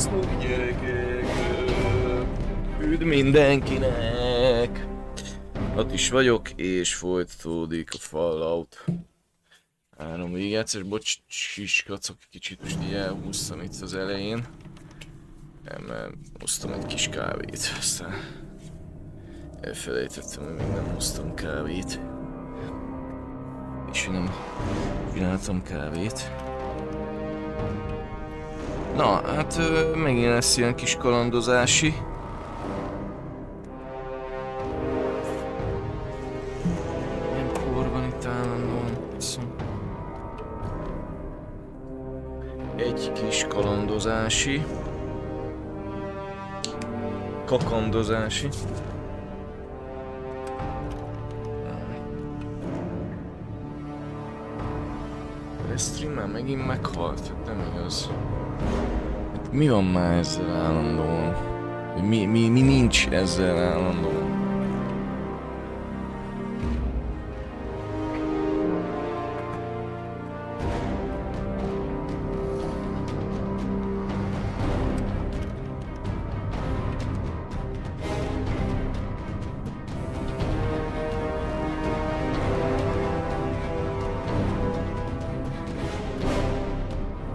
Sziasztok gyerekek! Üdv mindenkinek! Ott is vagyok, és folytatódik a Fallout 3 végigjátszás. Bocs, siskacok, kicsit most így elhúztam itt az elején. Mert hoztam egy kis kávét, aztán elfelejtettem, hogy még nem hoztam kávét. És nem csináltam kávét. Na, hát megint lesz ilyen kis kalandozási. Ilyen por van itt állandóan. Egy kis kalandozási. Kakandozási. A stream már megint meghalt, nem igaz. Mi van már ezzel állandóan? Mi nincs ezzel állandóan?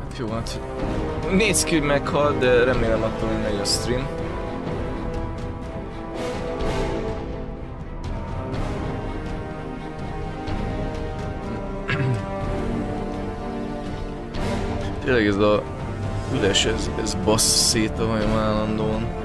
Hát jó, hát néz ki, hogy meghalt, de remélem attól, hogy megy a stream. Tényleg ez a üles, ez bassz szét a hajam állandóan.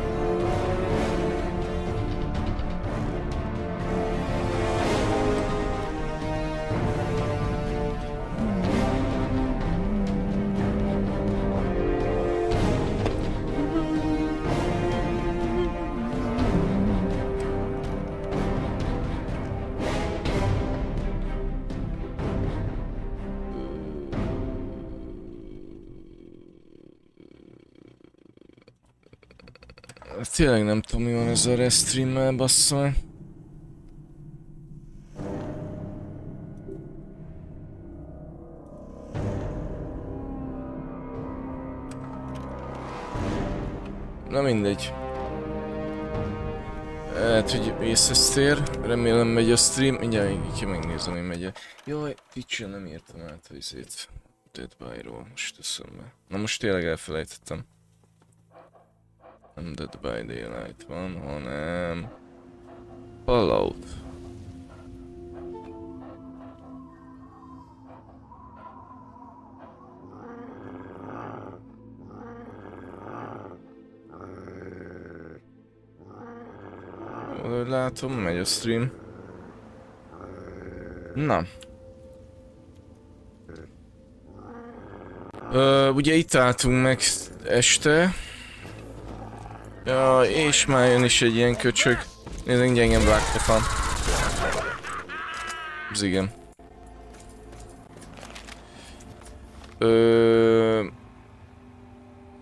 Tényleg nem tudom, mi van ez a restreammel, basszol. Na mindegy. Lehet, hogy észesztér. Remélem megy a stream. Mindjárt ki megnézem, hogy megy. Jaj, Twitch-en nem írtam át a izét. Dead by-ról, most eszembe. Na most tényleg elfelejtettem. Nem Dead by Daylight van, hanem Fallout. Ahogy látom, megy a stream. Na. Ugye itt álltunk meg este. Ja, és már jön is egy ilyen köcsög. Nézzük, gyengem vágtefan. Ez igen.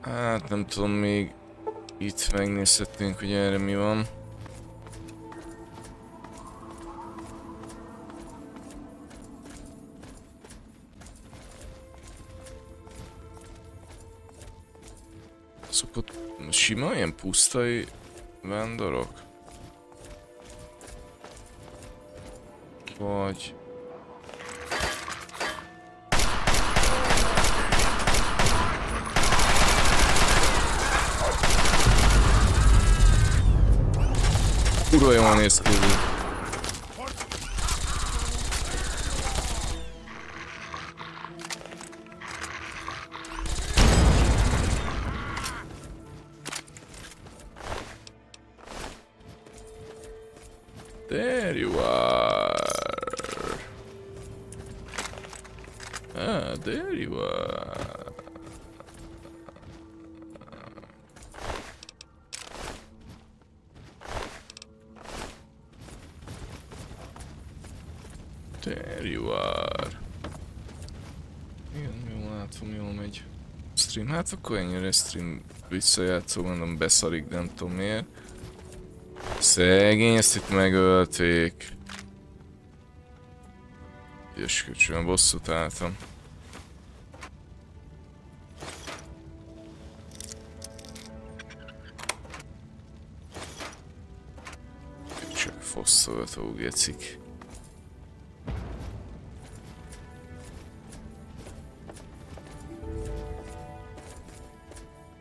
Hát nem tudom, még itt megnézhetnénk, hogy erre mi van. Szokott sima ilyen pusztai vándorok? Vagy... Kurva jól néz ki. There you are. Ah, there you are. There you are. Igen, jól látom, jól megy. Stream, hát akkor ennyire stream visszajátszó, mondom, beszarik, nem tudom miért. Szegény, ezt itt megölték. És köcsön, bosszút álltam. posztolható, gecik.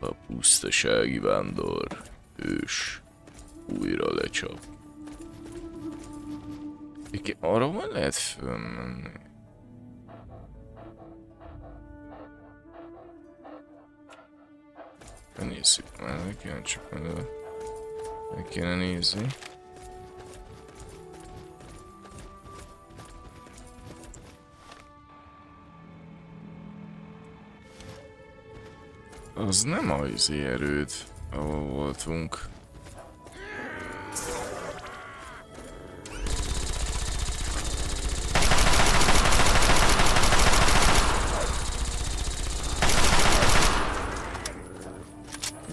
A pusztasági vándor, ős, újra lecsap. Arra hol lehet fölmenni? Nézzük már, meg kéne csak meg kéne nézni. Az nem az erőd, ahol voltunk.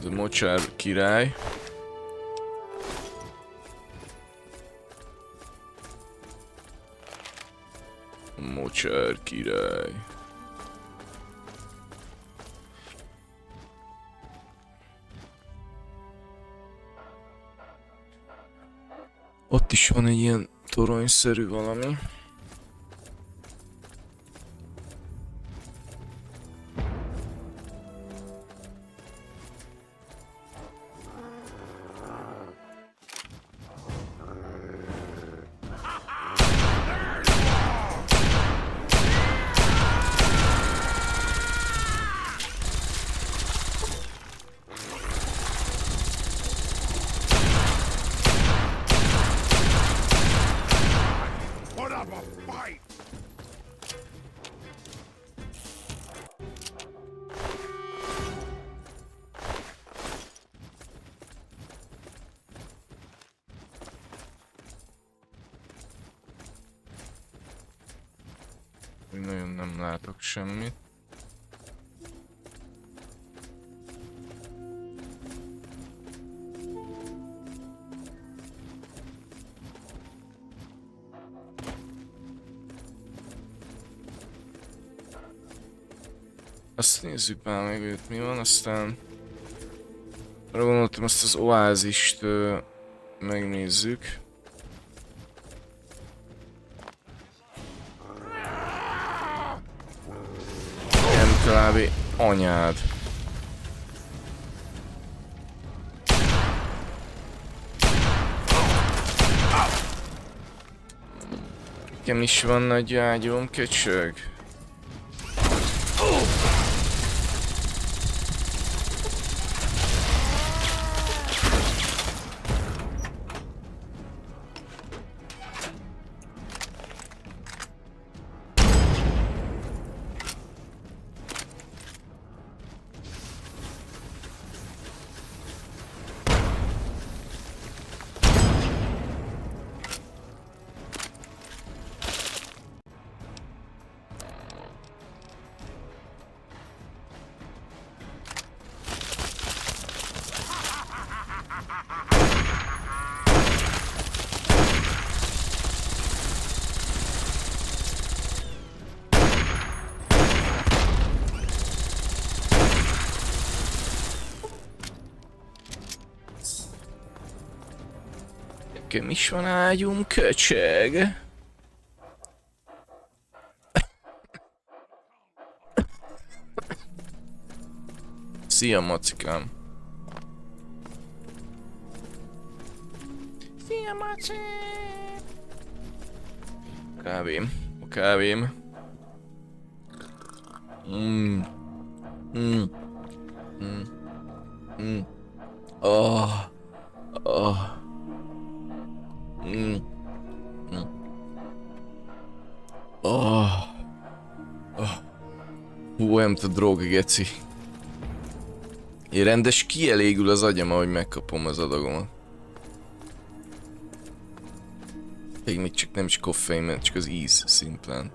De mocsár király. Mocsár király. Ott is van egy ilyen toronyszerű valami. Nagyon nem látok semmit. Azt nézzük már meg, hogy mi van, aztán arra gondoltam, azt az oázist megnézzük. Kb. Anyád. Nekem is van nagy ágyom, köcsög. Nekem is van ágyum, köcsög. Szia, macikám. Szia, maci. Kávém, a kávém. Oh. Hú, olyan, mint a drog, geci. Én rendes kielégül az agyam, ahogy megkapom az adagomat. Még csak nem is koffein, mert csak az íz szimplán.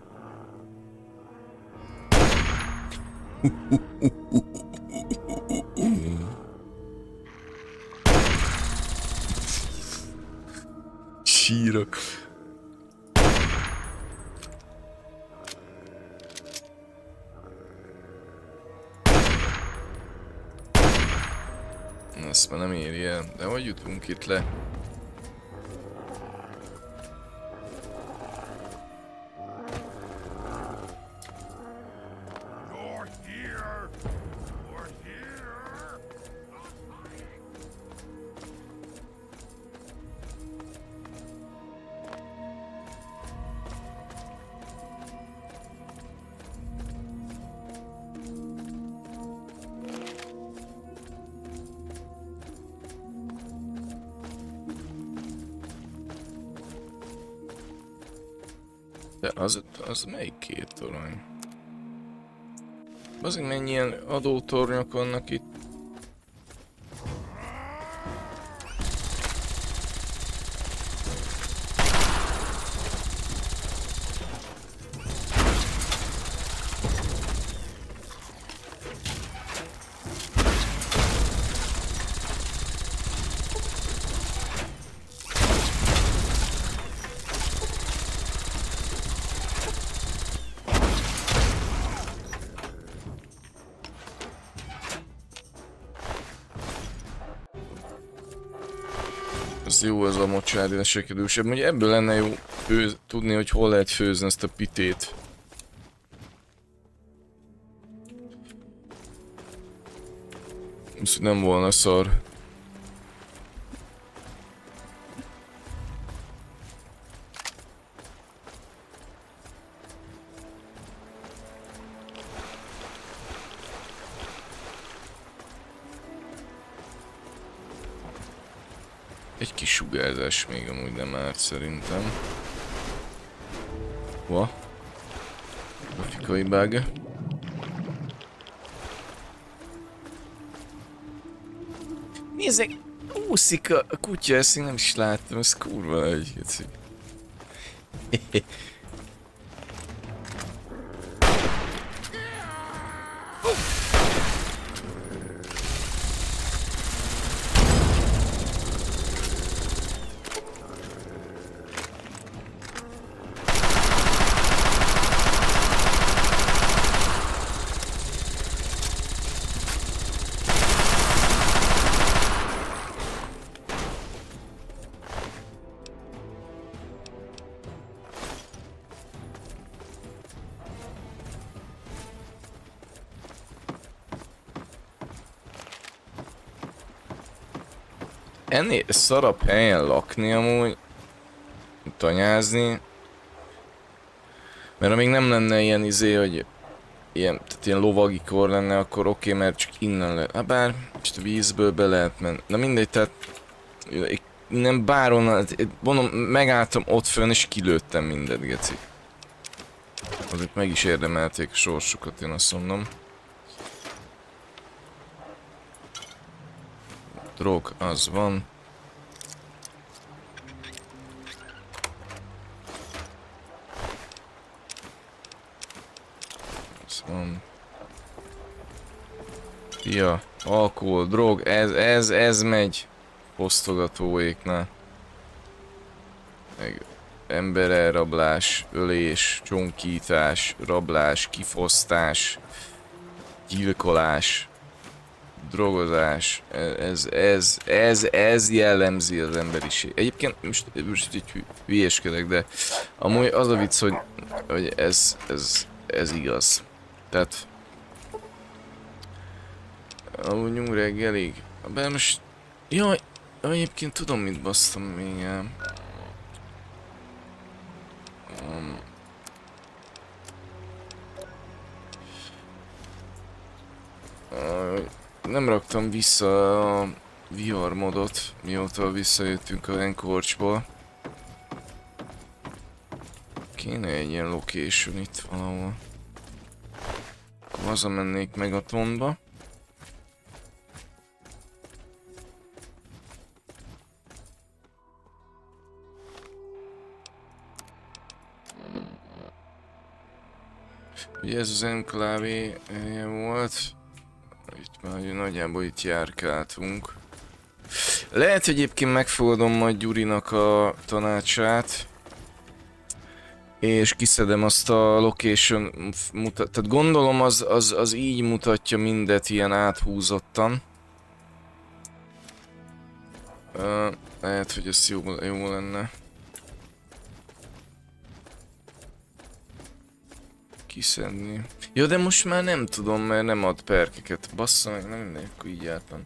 Sírok. Ezt már nem éri el, de hogy jutunk itt le? De az melyik két torony? Azért mennyi ilyen adótornyok vannak itt? Ez jó, ez a mocsár lesekedősebb. Ugye ebből lenne jó tudni, hogy hol lehet főzni ezt a pitét. Ez nem volna szar. Egy kis sugárzás még amúgy nem árt szerintem. Hova? Grafikai bug. Nézzek! Úszik a kutya, ezt én nem is láttam, ez kurva egy geci. Ennél szarabb helyen lakni amúgy, tanyázni, mert amíg nem lenne ilyen hogy tehát ilyen lovagi kor lenne, akkor oké, mert csak innen lehet, hát bár most a vízből be lehet menni, na mindegy, tehát innen bárhonnan, mondom, megálltam ott fönn és kilőttem mindet, geci. Azért meg is érdemelték a sorsukat, én azt mondom. Drog, az van. Az van. Ja, alkohol, drog, ez megy. Posztogatóéknál. Meg emberelrablás, ölés, csonkítás, rablás, kifosztás, gyilkolás. Drogozás, ez jellemzi az emberiség. Egyébként most így hülyéskedek, de amúgy az a vicc, hogy ez igaz. Tehát amúgy nyom reggelig. Bár most... Jaj, egyébként tudom mit basztam még el. Nem raktam vissza a VR modot, mióta visszajöttünk a Enkorcsból. Kéne egy ilyen location itt valahol. Hazamennék Megatonba. Ugye ez az enklávé volt. Itt már nagyjából itt járkáltunk. Lehet, hogy egyébként megfogadom majd Gyurinak a tanácsát. És kiszedem azt a location tehát gondolom az így mutatja mindet ilyen áthúzottan. Lehet, hogy ez jó lenne. Kiszedni. Ja, de most már nem tudom, mert nem ad perkeket. Bassza meg, nem mindegy, akkor így jártam.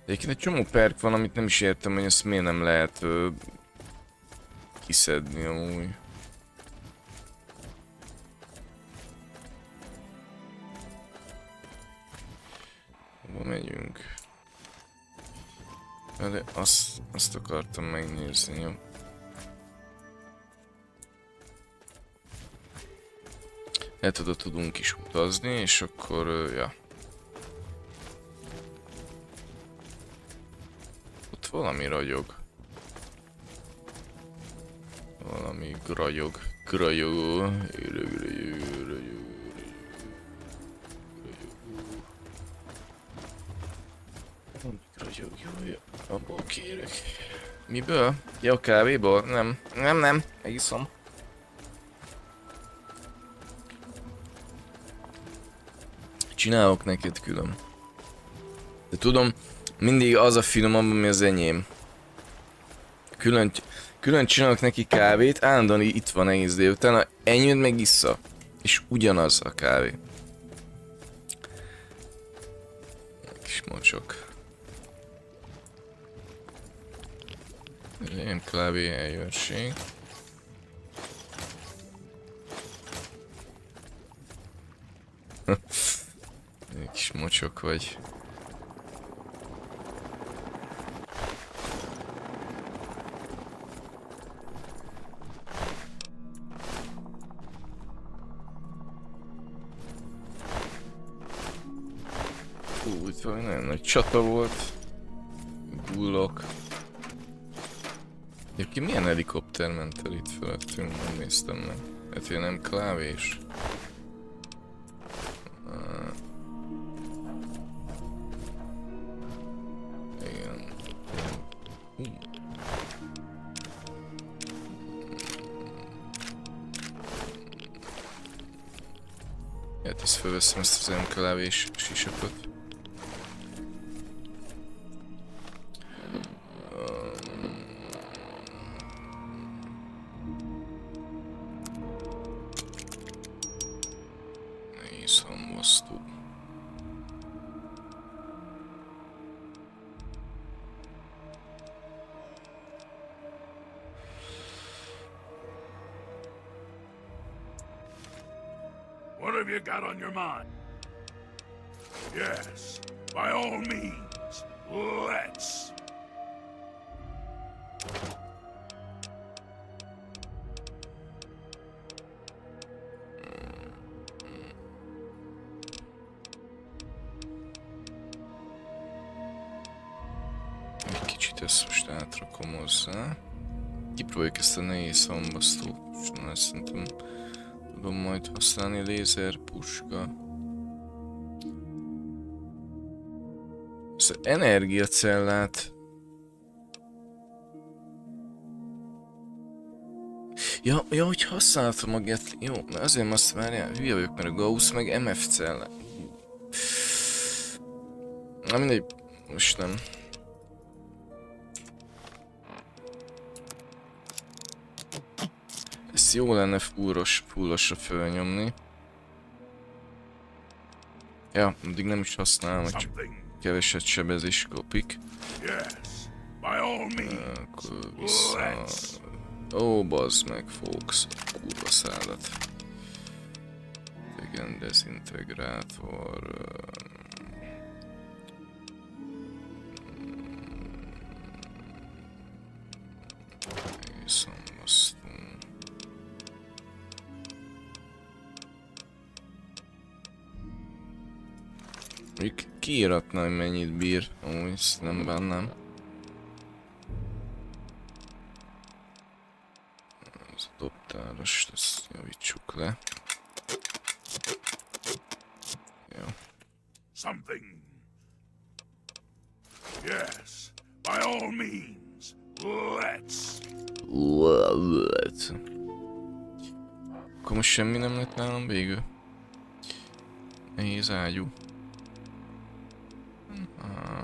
Egyébként egy csomó perk van, amit nem is értem, hogy ezt miért nem lehet kiszedni amúgy. Hova megyünk? De azt akartam megnézni, jó? Hát oda tudunk is utazni, és akkor, ja. Ott valami ragyog. Valami ragyog. Ragyog. Jó, abból kérek. Miből? Ja, a kávéból? Nem, megiszom. Csinálok neked külön. De tudom, mindig az a finomabb, ami az enyém. Külön csinálok neki kávét, állandóan itt van egész délután, a enyéd meg issza. És ugyanaz a kávé. Kis mocsok. Ilyen klávé eljönség. Kis mocsok vagy. Itt valami nagyon nagy csata volt. Gullok. Egyébként milyen helikopter ment el itt felettünk? Nem néztem meg. Hát hogy nem klávés. Igen. Hát ezt felveszem ezt az M-klávés sisakot. What have you got on your mind? Yes, by all means, let's. Egy kicsit ezt most átrakom hozzá. Kipróbáljuk ezt a nehéz szambasztót, ezt szerintem tudom majd használni, lézer, puska. Ez energiacellát. Ja, hogy használtam a get... Jó, azért azt várjál, hülye vagyok, mert a Gauss meg MF cellát. Na mindegy, most nem. Ezt jó lenne fullosra fölnyomni. Ja, addig nem is használom, hogy csak keveset sebezés kopik. Akkor vissza... Ó, bazd meg, Fox, kurva szádat. Igen, dezintegrátor... Kiíratna, hogy mennyit bír, amúgy ezt nem bánnám. Ez a dobtárost, ezt javítsuk le. Jó. Something. Yes, by all means, let's. Akkor most semmi nem lett nálam végül. Nehéz ágyú.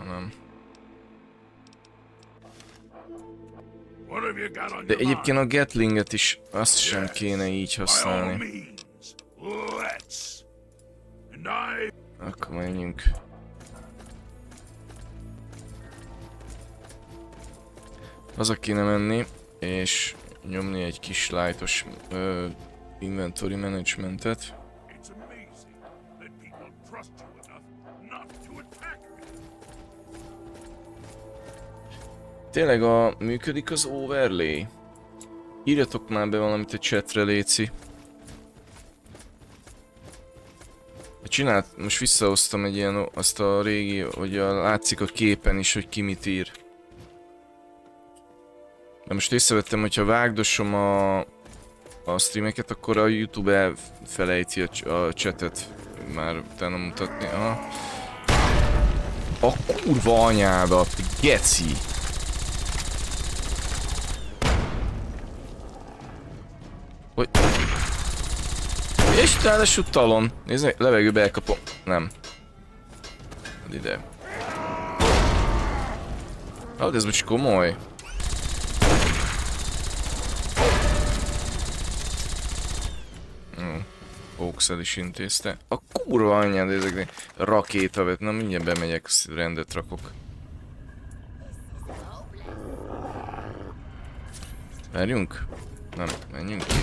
Nem. De egyébként a Gatlinget is azt sem kéne így használni. Akkor menjünk. Haza kéne menni, és nyomni egy kis lightos inventory managementet. Tényleg működik az overlay? Írjatok már be valamit a chatre, léci. csinált, most visszahoztam egy ilyen, azt a régi, hogy látszik a képen is, hogy ki mit ír. De most észrevettem, hogyha vágdosom a streameket, akkor a YouTube elfelejti a chatet már utána mutatni. Aha. A kurva anyádat, geci! Hogy... És ráadásul talon. Nézd meg, levegőbe elkapom. Nem. Add ide. Ah, de ez most komoly. Oxel is intézte. A kurva anyád ezeknek rakétavet. Na mindjárt bemegyek, rendet rakok. Várjunk? Nem, menjünk ki.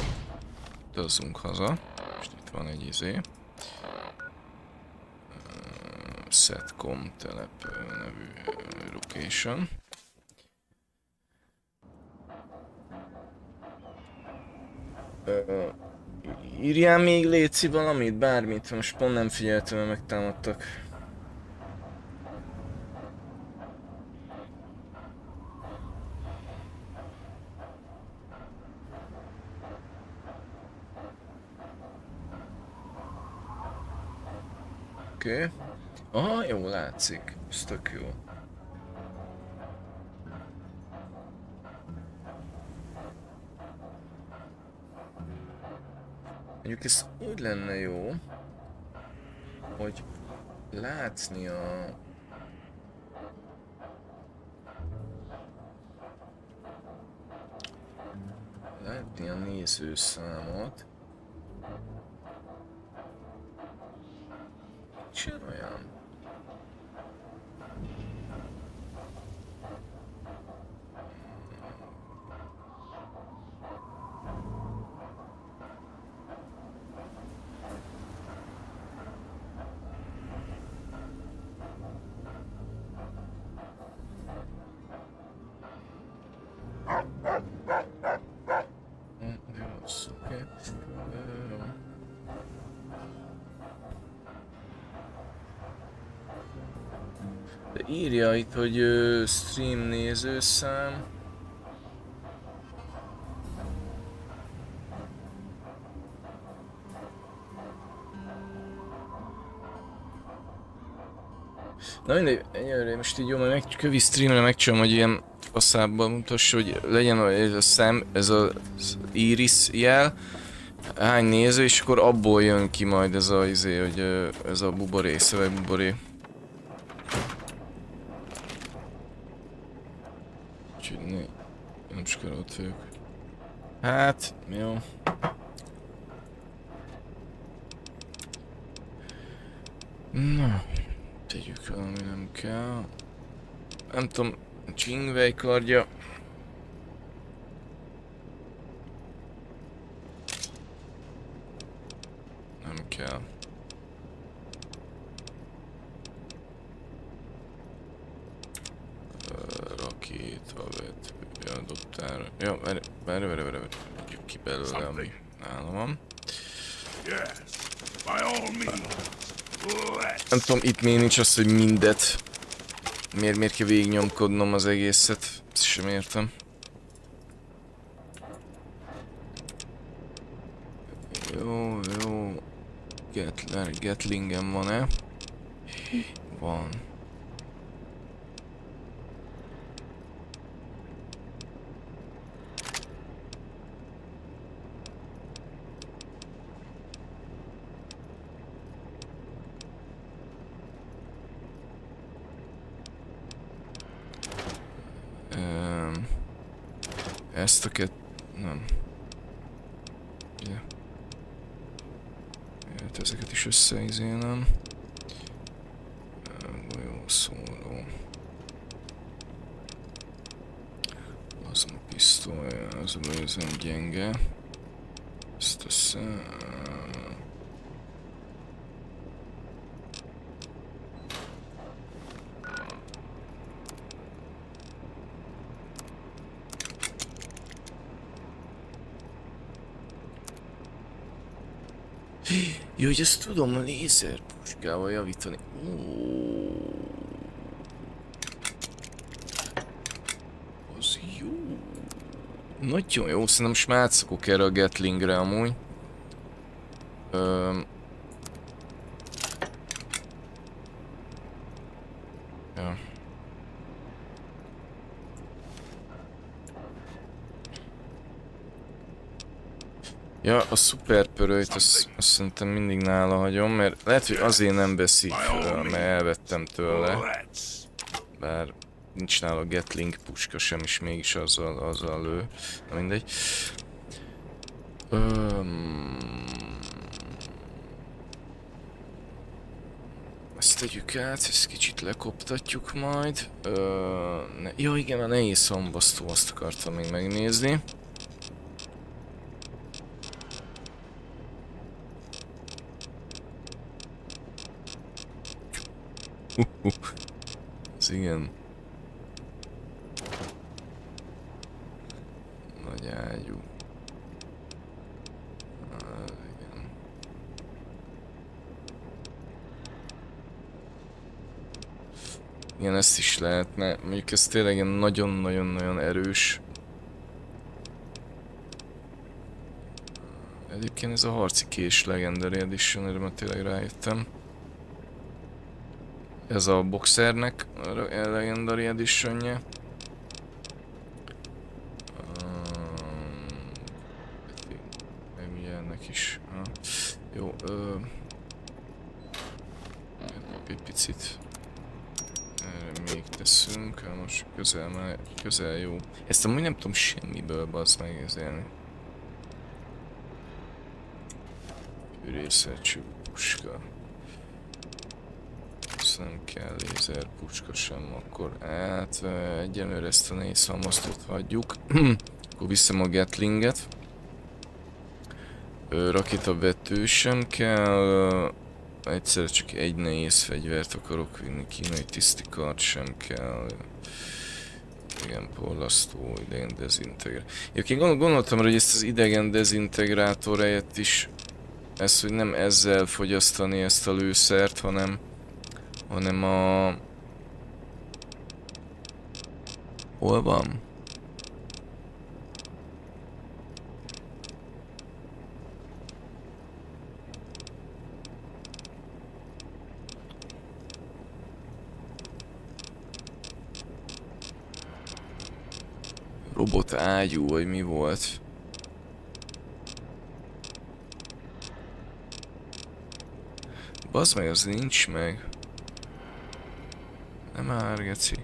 Utazzunk haza. És itt van egy izé. Setcom telep nevű location. Írjál még léci valamit, bármit, most pont nem figyeltem, mert megtámadtak. Oké. Aha, jó, látszik. Ez tök jó. Mondjuk ez úgy lenne jó, hogy látni a nézőszámot. Csinál olyan. De írja itt, hogy stream nézőszám. Na mindegy, ennyire most így jó, majd kövi streamre megcsinálom, hogy ilyen faszábbal mutassa, hogy legyen ez a szem, ez az iris jel, hány néző, és akkor abból jön ki majd ez a izé, hogy ez a buboré, szövegbuboré. Úgyhogy nem sokára ott vagyok. Hát, jó. Na, tegyük valami, nem kell. Nem tudom, csingvej kardja. Nem kell. Rakétavet adottára. Ja, várj. Adjuk ki belőle, ami nálam van. Nem tudom, itt még nincs az, hogy mindet. Miért kell végignyomkodnom az egészet? Ezt sem értem. Jó. Gatlingem van-e? Van. Ezt a nem. Ugye. Hát ezeket is összeizélem. Golyószóró. Az a pisztoly, az a lőzem gyenge. Ezt össze... Jó, hogy ezt tudom lézerpuskával javítani. Az jó. Nagyon jó, szerintem most már átszokok erre a Gatlingre amúgy. Ja. Ja, a szuperpörölyt azt szerintem mindig nála hagyom, mert lehet, hogy azért nem veszi föl, mert elvettem tőle. Let's. Bár nincs nála Gatling puska sem, és mégis azzal lő. Na mindegy. Ezt tegyük át, ezt kicsit lekoptatjuk majd. Ja igen, a nehéz szambasztó, azt akartam még megnézni. Ez igen. Nagy ágyú. Igen. Igen, ezt is lehetne. Mondjuk ez tényleg nagyon-nagyon-nagyon erős. Egyébként ez a harci kés Legendary Edition, erre már tényleg rájöttem. Ez a boxernek a Legendary Edition-je. Meg ugye ennek is. Jó, egy picit erre még teszünk, most közel jó. Ezt amúgy nem tudom semmiből bazd megérzélni. Fűrészelcsű puska. Nem kell lézer puska sem, akkor hát egyenlőre ezt a nehéz szalmaztót hagyjuk. Akkor viszem a Gatlinget. Rakétavető sem kell. Egyszerre csak egy nehéz fegyvert akarok vinni, kínai tisztikart sem kell. Igen, porlasztó, idegen dezintegrátor. Én gondoltam, hogy ezt az idegen dezintegrátor helyett is, ezt, hogy nem ezzel fogyasztani ezt a lőszert, hanem a... Hol van? Robot ágyú, vagy mi volt? Bazd meg, az nincs meg. Nem már, geci.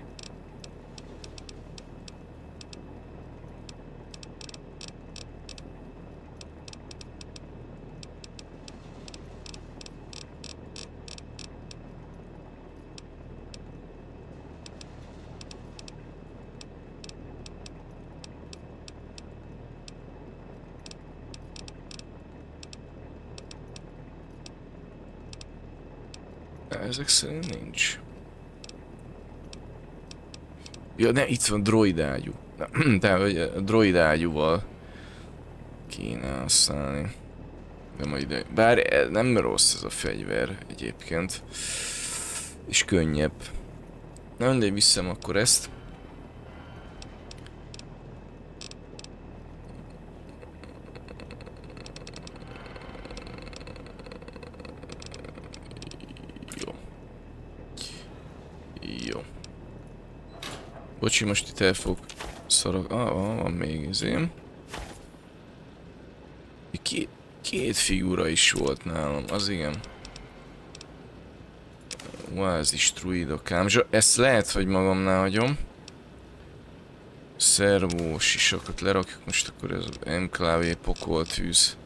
Ezek szerint nincs. Ja, ne, itt van droid ágyú. Tehát, a droid ágyúval kéne használni. De majd ide. Bár nem rossz ez a fegyver egyébként. És könnyebb. Na mindegy, viszem akkor ezt. Jó. Bocsi, most itt el fogok szarok. Van még izém. Két figura is volt nálam, az igen. Oázis, druida, kámzsa. Ezt lehet, hogy magamnál hagyom. Szervó, sisakat lerakjuk, most akkor ez az M-klávé pokoltűz.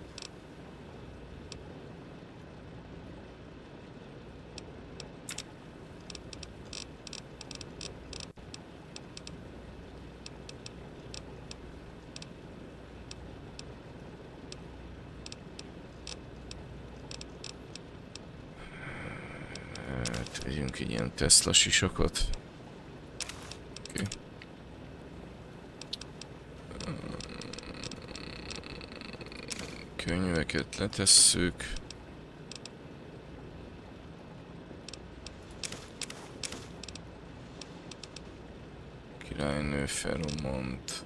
Vegyünk egy ilyen Tesla sisakot. Okay. Könyveket letesszük. Királynő feromont.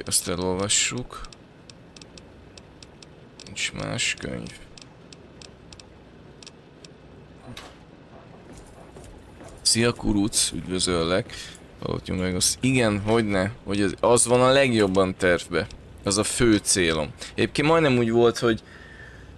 Azt elolvassuk. Nincs más könyv. Szia Kuruc, üdvözöllek. Valótjuk meg azt. Igen, hogyne, hogy az van a legjobban tervbe. Az a fő célom. Egyébként majdnem úgy volt,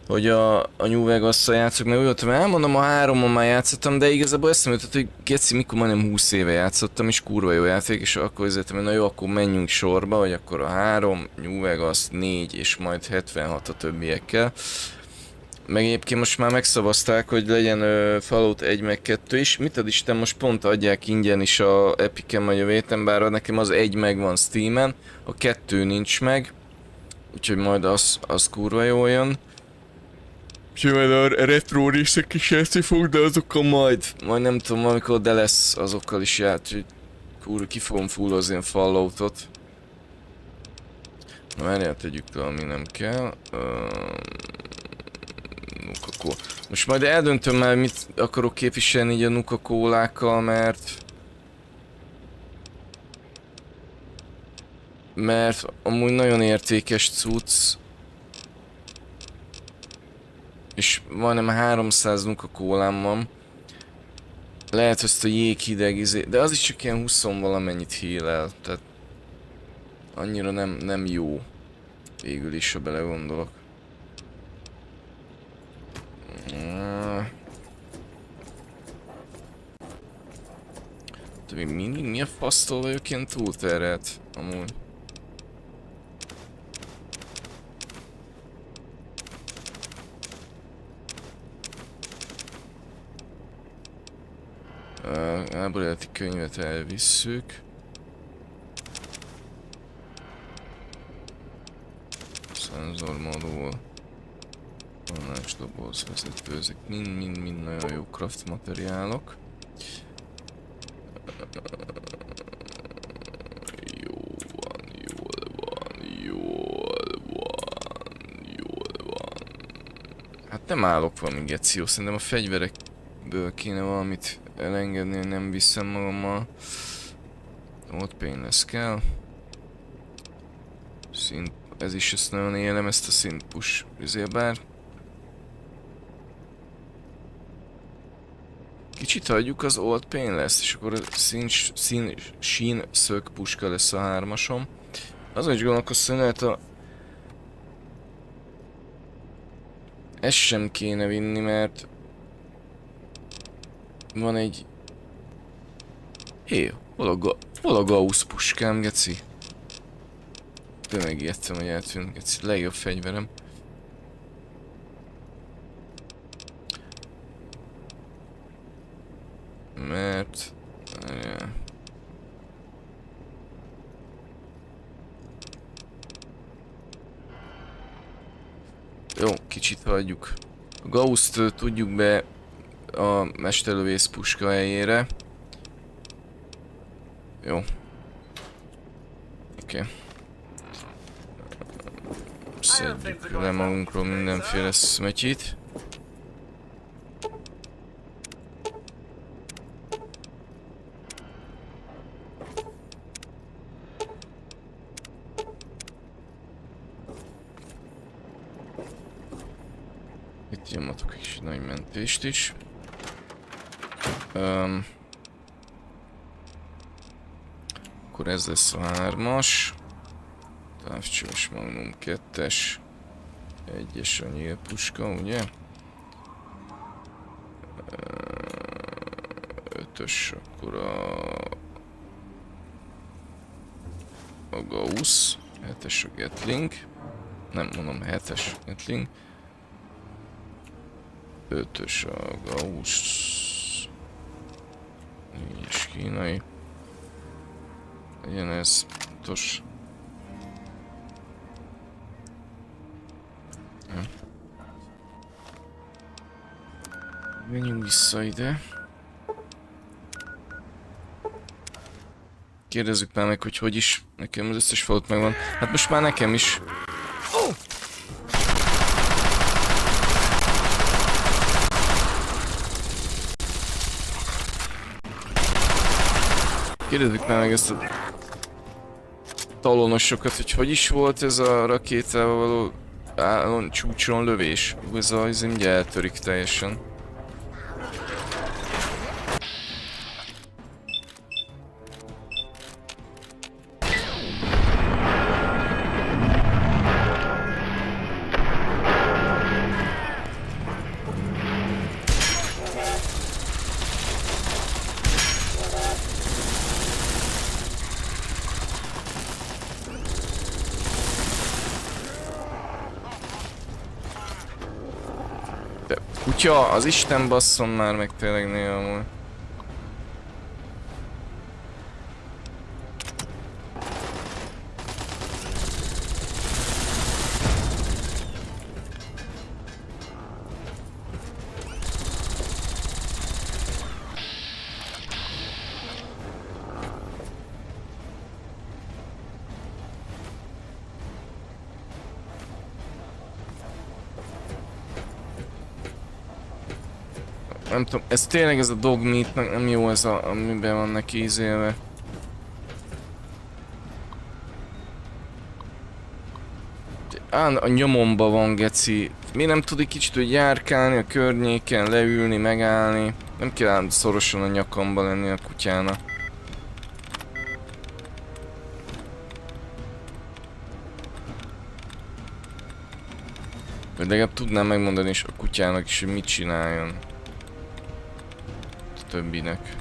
hogy a New Vegas-szal játszok, mert úgy voltam, elmondom, a 3-on már játszottam, de igazából eszembe jutott, hogy geci, mikor majdnem 20 éve játszottam, és kurva jó játék, és akkor üzletem, hogy na jó, akkor menjünk sorba, hogy akkor a 3, New Vegas, 4, és majd 76 a többiekkel. Meg egyébként most már megszavazták, hogy legyen Fallout 1 meg 2 is. Mit ad Isten, most pont adják ingyen is a Epic-en vagy a véten, bár nekem az 1 meg van Steam-en, a 2 nincs meg. Úgyhogy majd az kurva jól jön. Úgyhogy majd a retro részek is játszani fog, de azokkal majd nem tudom, amikor de lesz azokkal is játszani. Kurva ki fogom fullozni a Falloutot. Na várjál, tegyük le, ami nem kell. Nuka-Cola. Most majd eldöntöm már, mit akarok képviselni így a Nuka-Colákkal, mert amúgy nagyon értékes cucc. És majdnem 300 Nuka-Colám van. Lehet, hogy ezt a jéghideg de az is csak ilyen 20 valamennyit heal-el, tehát annyira nem jó. Végül is, ha belegondolok. De még mindig mi a fasztól vagyok ilyen túlterelt, amúgy. Elboréleti könyvet elvisszük. Szenzormodul. Vonás doboz, vezetőzik. Mind nagyon jó craft materiálok. Jól van. Hát nem állok valami geció, szerintem a fegyverekből kéne valamit elengedni, hogy nem viszem magammal. Ott painless kell. Szint, ez is, ezt nagyon élem, ezt a szint push bár. Kicsit hagyjuk az old painless, és akkor a sheen szög puska lesz a 3-asom. Azon is gondolkoztam, hogy lehet a... Ezt sem kéne vinni, mert... Van egy... Hé, hol a Gauss puskám, geci? De megijedtem, hogy eltűnt, geci. Legjobb fegyverem. Mert... Jó, kicsit hagyjuk. A Gausst tudjuk be a mesterlövész puska helyére. Jó. Oké. Szedjük le magunkról mindenféle szmetyit. Itt nyomatok is nagy mentést is. Akkor ez lesz a 3-as. Távcsöves magnum 2-es. 1-es a nyílpuska, ugye? 5-ös akkor a Gauss. 7-es a Gatling. Nem mondom, 7-es Gatling. 5-ös a Gauss. 4-es kínai. Legyen ez pontos. Menjünk vissza ide. Kérdezzük már meg, hogy is. Nekem az összes falut megvan. Hát most már nekem is. Kérdezzük már meg ezt a talonosokat, hogy is volt ez a rakétával való állon csúcson lövés. Ez ugye eltörik teljesen. Kutya, az Isten basszon már meg tényleg néha amúgy. Nem tudom, ez tényleg ez a dog meatnak nem jó ez a, amiben van neki ízélve. A nyomomba van geci. Miért nem tud egy kicsit hogy járkálni a környéken, leülni, megállni? Nem kell szorosan a nyakamba lenni a kutyának. Vagy legalább tudnám megmondani is a kutyának is, hogy mit csináljon. A többinek.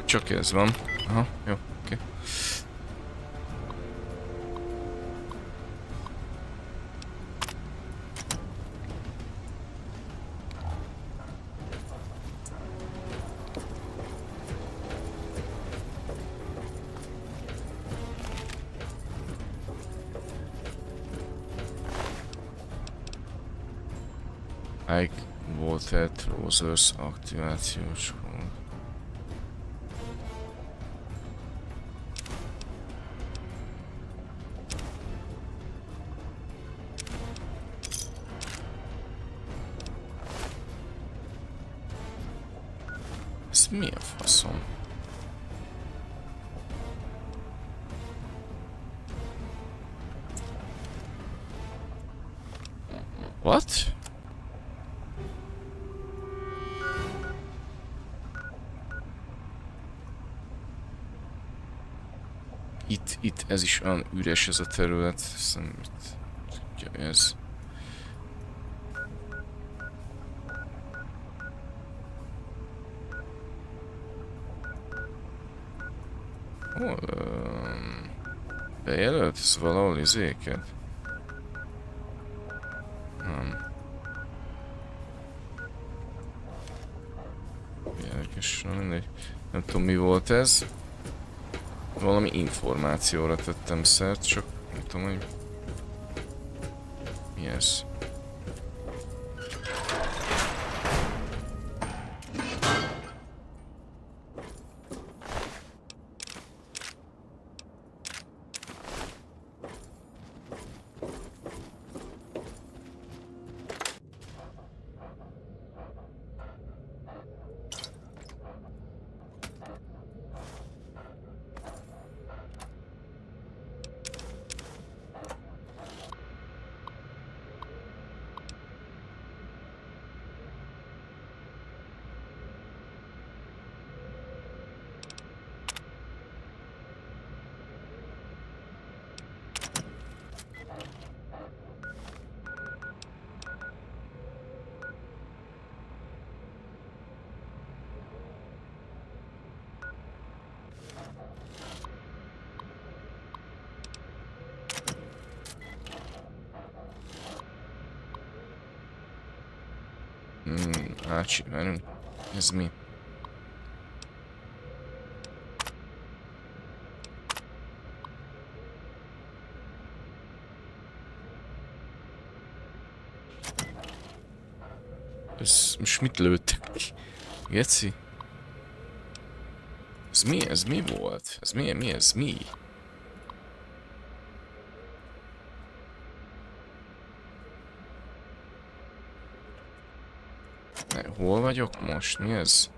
Csak ez van. Aha, jó, oké. Voltage Rosers aktivációs kód. Ez mi a faszom? What? Itt ez is olyan üres ez a terület, hiszem itt ez. Hol? Bejelölt ez valahol izéket? Nem. Érdekes, nem mindegy. Nem tudom mi volt ez. Valami információra tettem szert, csak nem tudom, hogy mi ez. Csinálunk. Ez mi? Ez most mit lőttek ki? Geci? Ez mi? Ez mi volt? Ez mi? Mi ez? Mi? Hol vagyok most? Mi ez?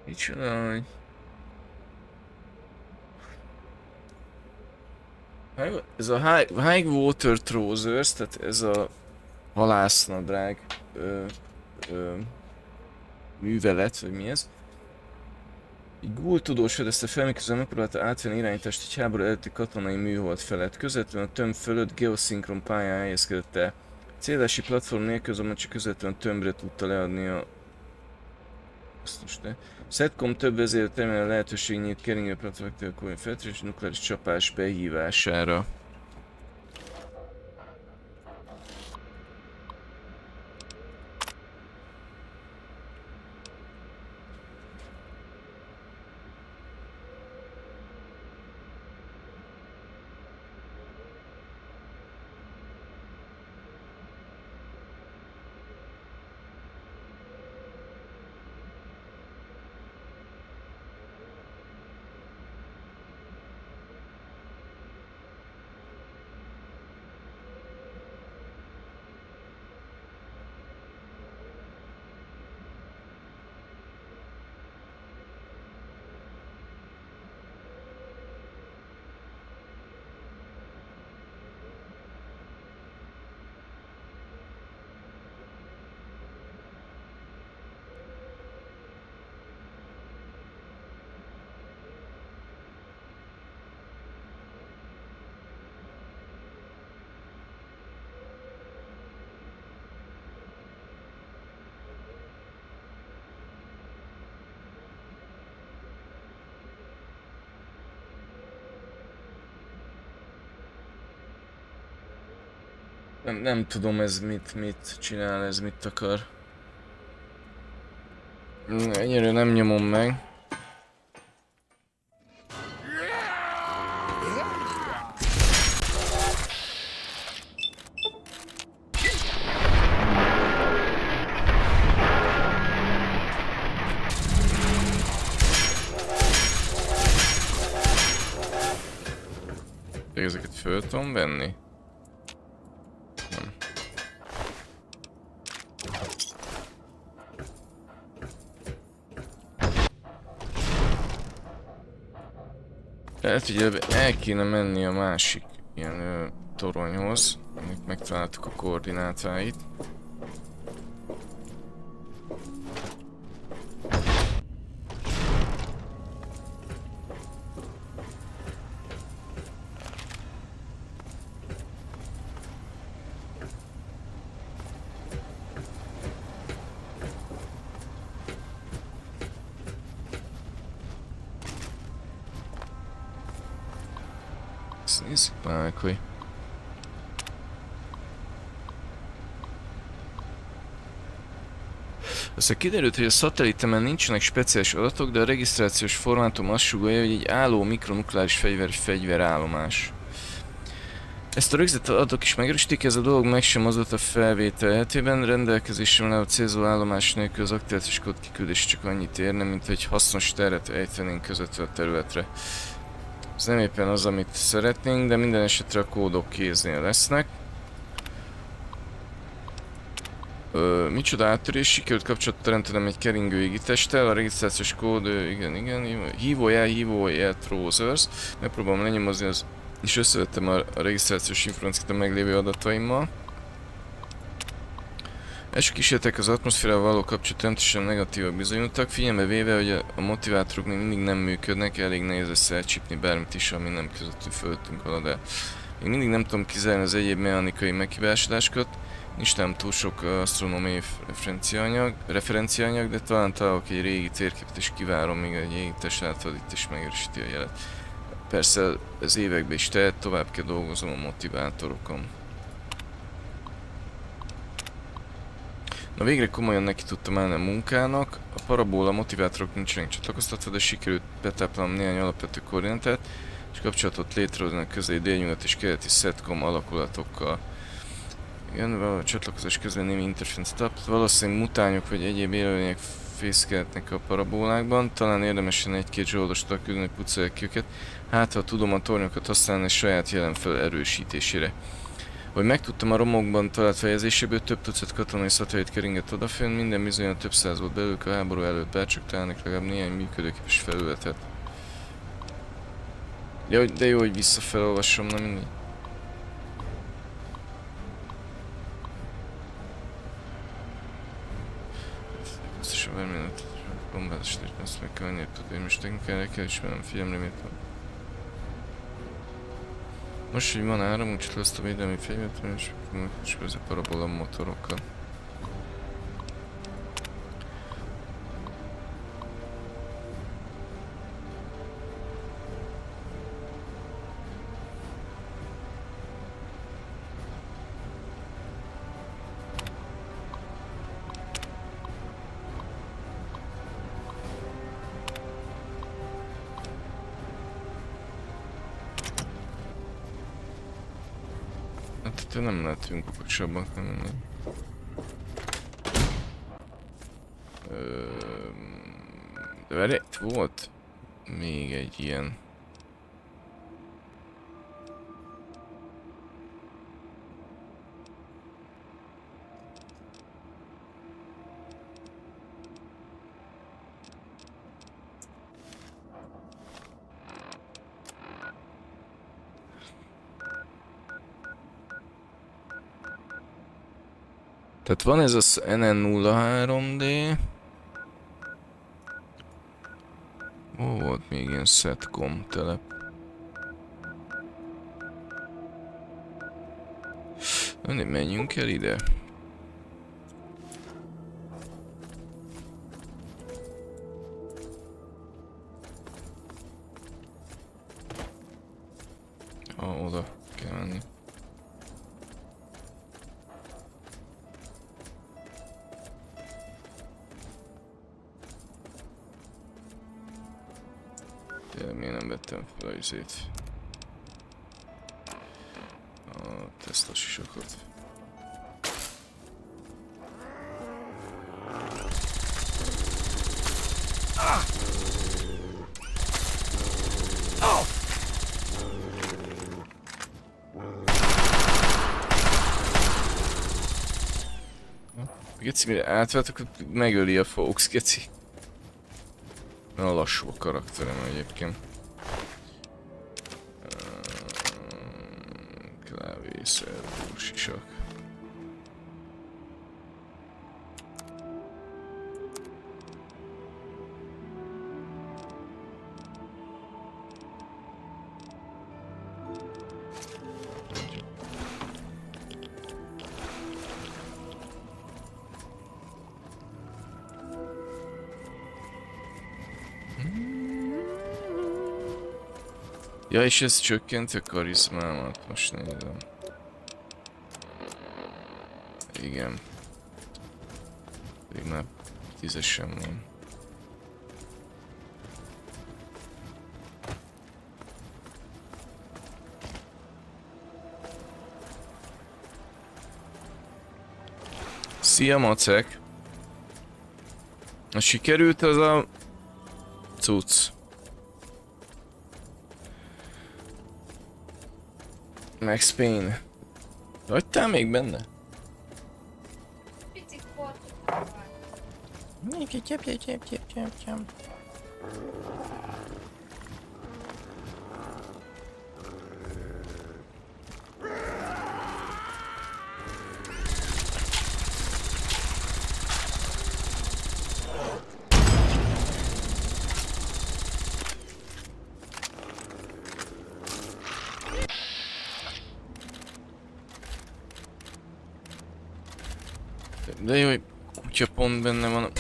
Micsoda, hogy... Ez a high water trousers, tehát ez a halásznadrág művelet, vagy mi ez? Egy gúltudós fedezte fel, miközben megpróbálta átvenni irányítást egy háború előtti katonai műhold felett. Közvetlenül a tömb fölött geoszinkron pályán helyezkedett el. Célási platform nélkül azonban csak közvetlenül a tömbre tudta leadni a... Azt most ne. Setcom több vezérő terminál lehetőség nyílt keringő platform feltérés és nukleáris csapás behívására. Nem tudom ez mit csinál, ez mit akar. Ennyire nem nyomom meg. Ezeket föl tudom venni? Lehet, hogy el kéne menni a másik ilyen toronyhoz, amit megtaláltuk a koordinátáit. Ezt nézzük már, hogy... Aztán kiderült, hogy a szatellitemen nincsenek speciális adatok, de a regisztrációs formátum azt sugallja, hogy egy álló mikronukleáris fegyver egy fegyverállomás. Ezt a rögzített adatok is megerősítik, ez a dolog meg sem mozdult a felvétel esetében, rendelkezésre álló célzó állomás nélkül az aktivációs kód kiküldés csak annyit érne, mint egy hasznos teret ejtenénk közvetve a területre. Ez nem éppen az, amit szeretnénk, de minden esetre a kódok kéznél lesznek. Micsoda áttörés, sikerült kapcsolatot teremtenem egy keringő égitesttel, a regisztrációs kód, igen, hívójel trousers, megpróbálom lenyomozni az, és összevettem a regisztrációs információt a meglévő adataimmal. Első kísérletek az atmoszférával való kapcsolat rendesen negatívak bizonyultak, figyelembe véve, hogy a motivátorok még mindig nem működnek, elég nehéz lesz elcsípni bármit is, ami nem közöttünk fölöttünk halad el. Még mindig nem tudom kizárni az egyéb mechanikai meghibásodásokat, nincs nem túl sok asztronómiai referenciaanyag, de talán találok egy régi térképet és kivárom, míg egy égitest átad itt is megerősíti a jelet. Persze ez évekbe is tehet, tovább kell dolgozom a motivátorokon. Na végre komolyan neki tudtam állni a munkának, a parabola motivátorok nincsenek csatlakoztatva, de sikerült betáplálnom néhány alapvető koordinátát, és kapcsolatot létrehozni a közeli délnyugat és keleti SETCOM alakulatokkal. Igen, a csatlakozás közben némi interference tapt, valószínűleg mutányok vagy egyéb élőlények fészkelhetnek a parabolákban, talán érdemes lenne egy-két zsoldostal küldeni, hogy pucolják ki őket, hát ha tudom a tornyokat használni saját jelenfel erősítésére. Hogy megtudtam, a romokban talált fejezéséből több tucat katonai szatellit keringett odafönn, minden bizonyan több száz volt belőlük a háború előtt, bárcsak találnak legalább néhány működőképes felületet. Ja, de jó, hogy visszafelolvasom, na mindig. Összesen bármilyen bombázás lépni, azt meg kell venni, hogy most technikára kell ismernem, figyelemre méltó. Most, hogy van áram, úgyhogy lesz a védelmi fegyvert, és ez a parabola motorokkal. Hát nem lehetünk okosabban, nem. De várj, itt volt még egy ilyen. Tehát van ez az NN03D. Ó, volt még ilyen SETCOM telep. Na, menjünk el ide. Oda kell menni. Miért nem vettem fel a izét? A tesztasisokat. Geci, mire átvettek, megöli a Fox, geci. Nagyon lassú a karakterem egyébként. Klávészervó sisak. Ja, és ez csökkenti a karizmámat, most nézem. Igen. Még már 10-esen van. Szia, macek! Na, sikerült az a cucc. Max Payne. Hagytál még benne? Picit portugál. De jó, hogy kutya pont benne van.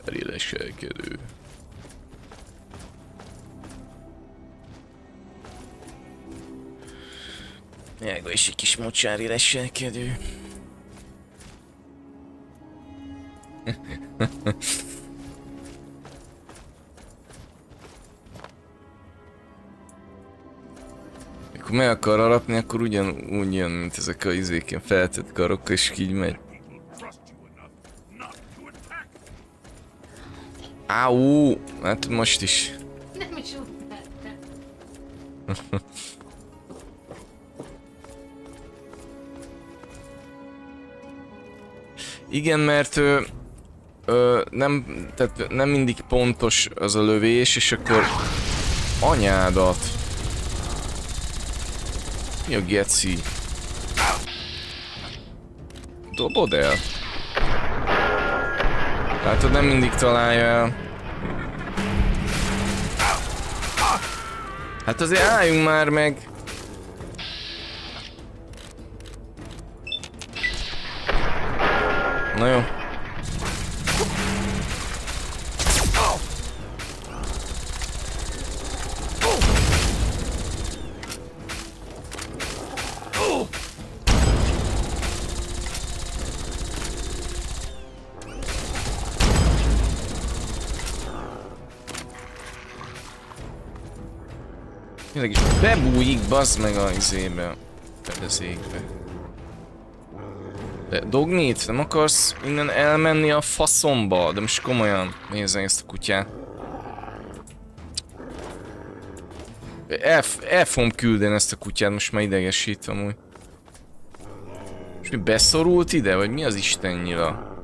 Leselkedő. Jágó is egy kis mocsári leselkedő. Akkor meg akar harapni, akkor ugyanúgy jön, mint ezek a izéken feltett karok, és így megy. Áú! Hát most is. Nem is utáltam. Igen, mert nem, tehát nem mindig pontos az a lövés, és akkor anyádat. Mi a geci? Dobod el? Látod, nem mindig találja el. Hát azért álljunk már meg. Na jó. Tényleg is bebújik, bazd meg a izébe. A fedezékbe. De Dognit, nem akarsz innen elmenni a faszomba? De most komolyan nézzen ezt a kutyát. El fogom küldeni ezt a kutyát, most már idegesít amúgy. És mi beszorult ide? Vagy mi az Isten nyila?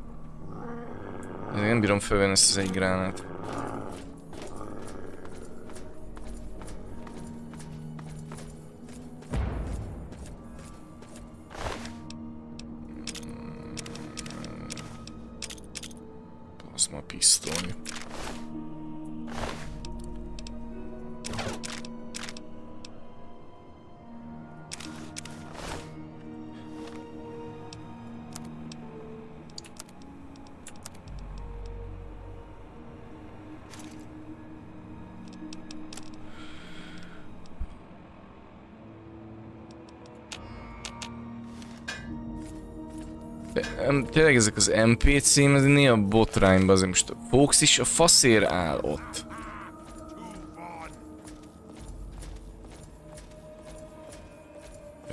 Nem bírom felvenni ezt az egy gránát. Plazma pisztoly. Tényleg ezek az NPC, ez néha botrányba, azért most a Fox is a faszér áll ott.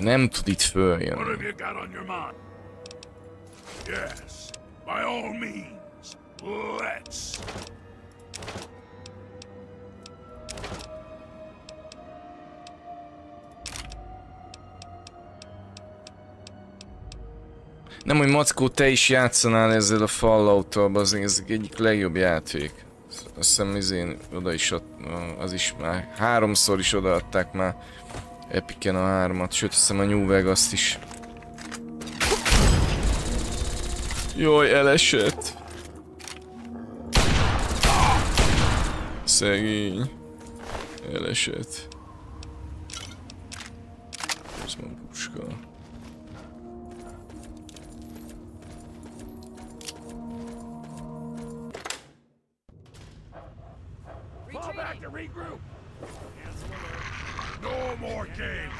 Nem tud itt What have följönni. you got on your mind? Yes, by all means, let's. Nem, hogy Mackó, te is játszanál ezzel a Fallout-tal, az egyik legjobb játék. Azt hiszem oda is az is már 3-szor is odaadták már Epicen a 3-at, sőt azt hiszem a New Vegas-t is. Jaj, elesett. Szegény. Elesett. Ez van puska. Fall back to regroup. No more games.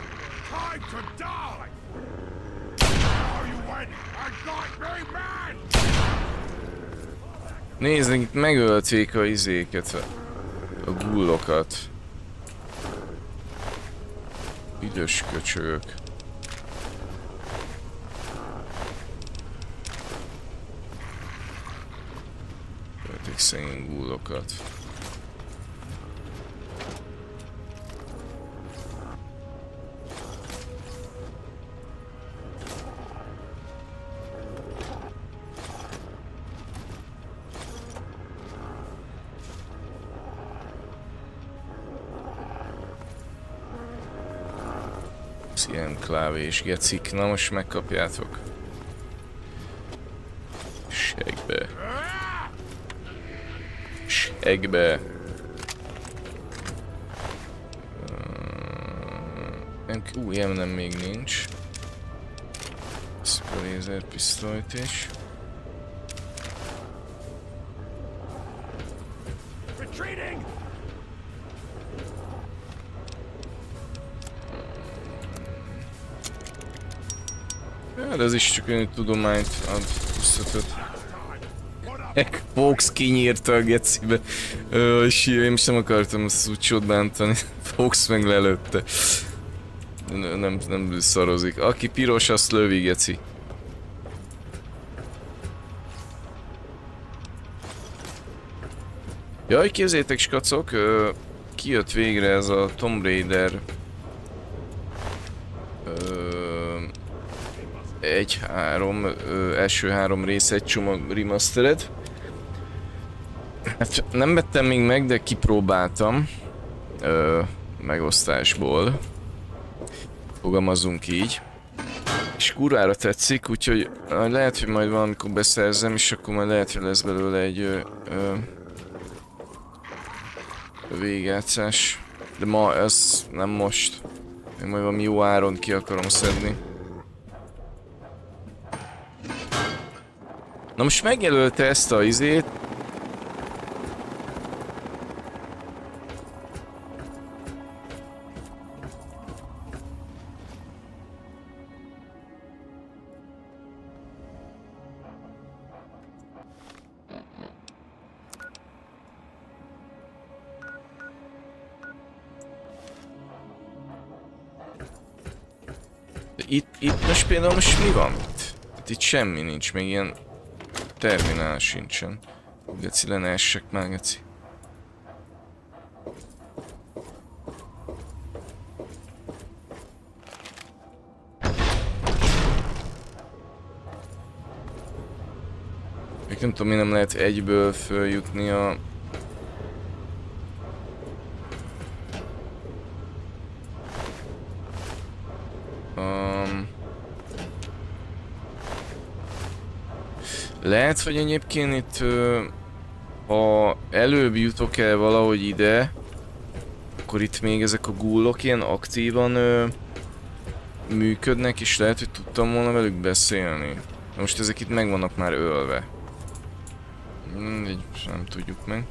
Time to die. Now you went and got me mad. Nézd, itt megölték a izéket, a gullokat. Üdös köcsögök. Ölték szegény gullokat. Ilyen klávés gecik, na most megkapjátok. Segbe. Segbe. Ilyen nem még nincs. Veszük a lézerpisztolyt is. Retreating. Ja, de ez is csak olyan tudományt ad, visszatölt. Fox kinyírta a gecibe. Én most nem akartam azt az úcsót bántani. Fox meg lelőtte. Nem szarozik. Aki piros, azt lövi, geci. Jaj, képzétek, skacok, kijött végre ez a Tomb Raider 1-3, első 3 rész egy csomag remastered. Hát nem vettem még meg, de kipróbáltam megosztásból. Fogalmazzunk így. És kurvára tetszik, úgyhogy lehet, hogy majd valamikor beszerzem, és akkor majd lehet, hogy lesz belőle egy végigjátszás. De ma ez nem most. Még majd valami jó áron ki akarom szedni. Na most megjelölte ezt a izét. Itt most például most mi van? Itt semmi nincs, még ilyen terminál sincsen. Geci, le ne essek már, geci. Még nem tudom, mi nem lehet egyből följutni a... Lehet, hogy egyébként itt, ha előbb jutok el valahogy ide, akkor itt még ezek a ghoulok ilyen aktívan működnek, és lehet, hogy tudtam volna velük beszélni. De most ezek itt meg vannak már ölve. Nem tudjuk meg.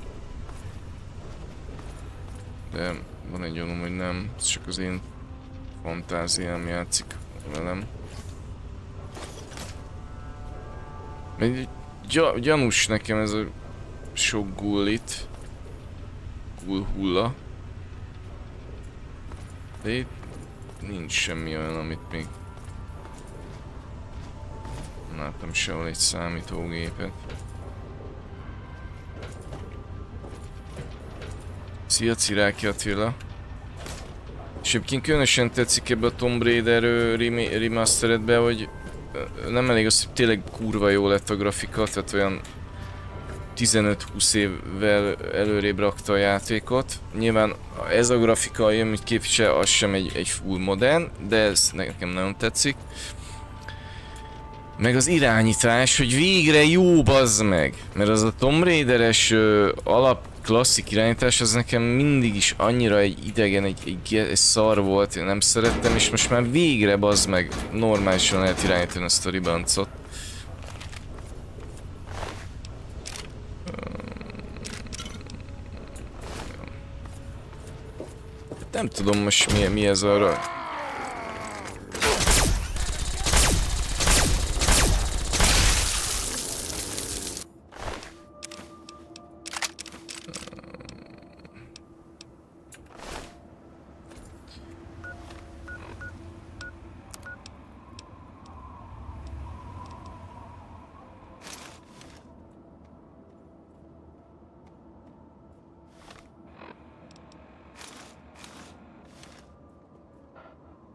De van egy gyanúm, hogy nem, ez csak az én fantáziám játszik velem. Gyanús nekem ez a sok gullit. Hulla. De itt nincs semmi olyan, amit még... Nem láttam sehol egy számítógépet. Szia Ciráki Attila! És egyébként különösen tetszik ebbe a Tomb Raider remasteredbe, hogy nem elég az, hogy tényleg kurva jó lett a grafika, tehát olyan 15-20 évvel előrébb rakta a játékot. Nyilván ez a grafika, amit képvisel, az sem egy full modern, de ez nekem nagyon tetszik. Meg az irányítás, hogy végre jó, bazd meg! Mert az a Tomb Raider-es alap klasszik irányítás, az nekem mindig is annyira egy idegen, egy szar volt, én nem szerettem, és most már végre, bazd meg, normálisan lehet irányítani ezt a ribancot. Nem tudom most mi ez arra.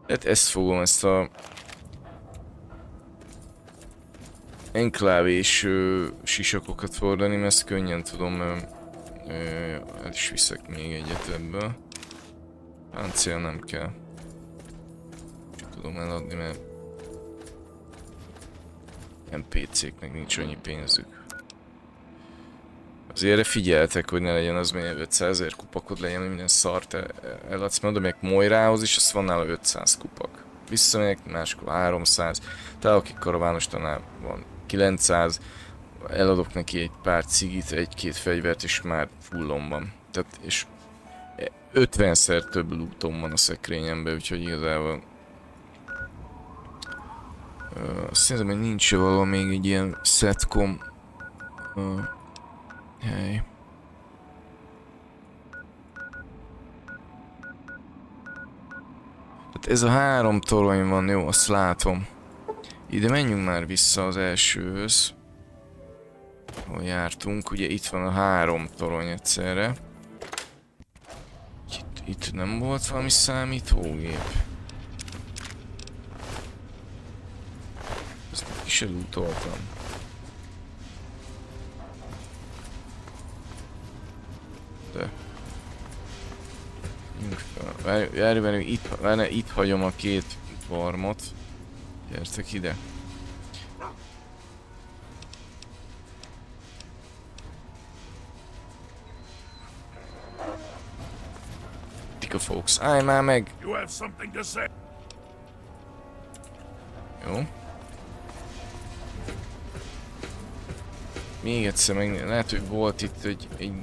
Hát ezt fogom, ezt a enklávés sisakokat fordani, mert ezt könnyen tudom, el is viszek még egyet ebből. Páncél nem kell. Csak tudom eladni, mert NPC-knek nincs annyi pénzük. Azért erre figyeltek, hogy ne legyen az, hogy 500 000 kupakod legyen, hogy minden szart eladsz. Mert oda megyek Moirához is, azt van nála 500 kupak. Visszamegyek, máskor 300. Tehát akik karavánostannál van 900. Eladok neki egy pár cigit, egy-két fegyvert, és már fullon van. Tehát, és 50-szer több lootom van a szekrényemben, úgyhogy igazából... Azt hiszem, hogy nincs valahol még egy ilyen setcom... hely. Hát ez a 3 torony van, jó, azt látom. Ide menjünk már vissza az elsőhöz. Ahol jártunk, ugye itt van a 3 torony egyszerre. Itt nem volt valami számítógép. Ezt ki se lootoltam. De... Várj, itt hagyom a 2 farmot. Gyertek ide. Tika folks, állj már meg! You have something to say? Jó. Még egyszer meg, lehet, hogy volt itt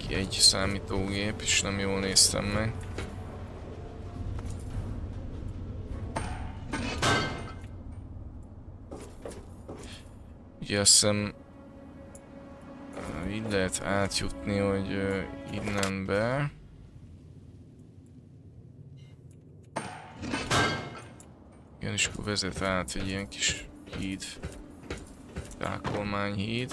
egy számítógép, és nem jól néztem meg. Ugye azt hiszem, így lehet átjutni, hogy innen be. Igen, és akkor vezet át egy ilyen kis híd. Tákolmányhíd.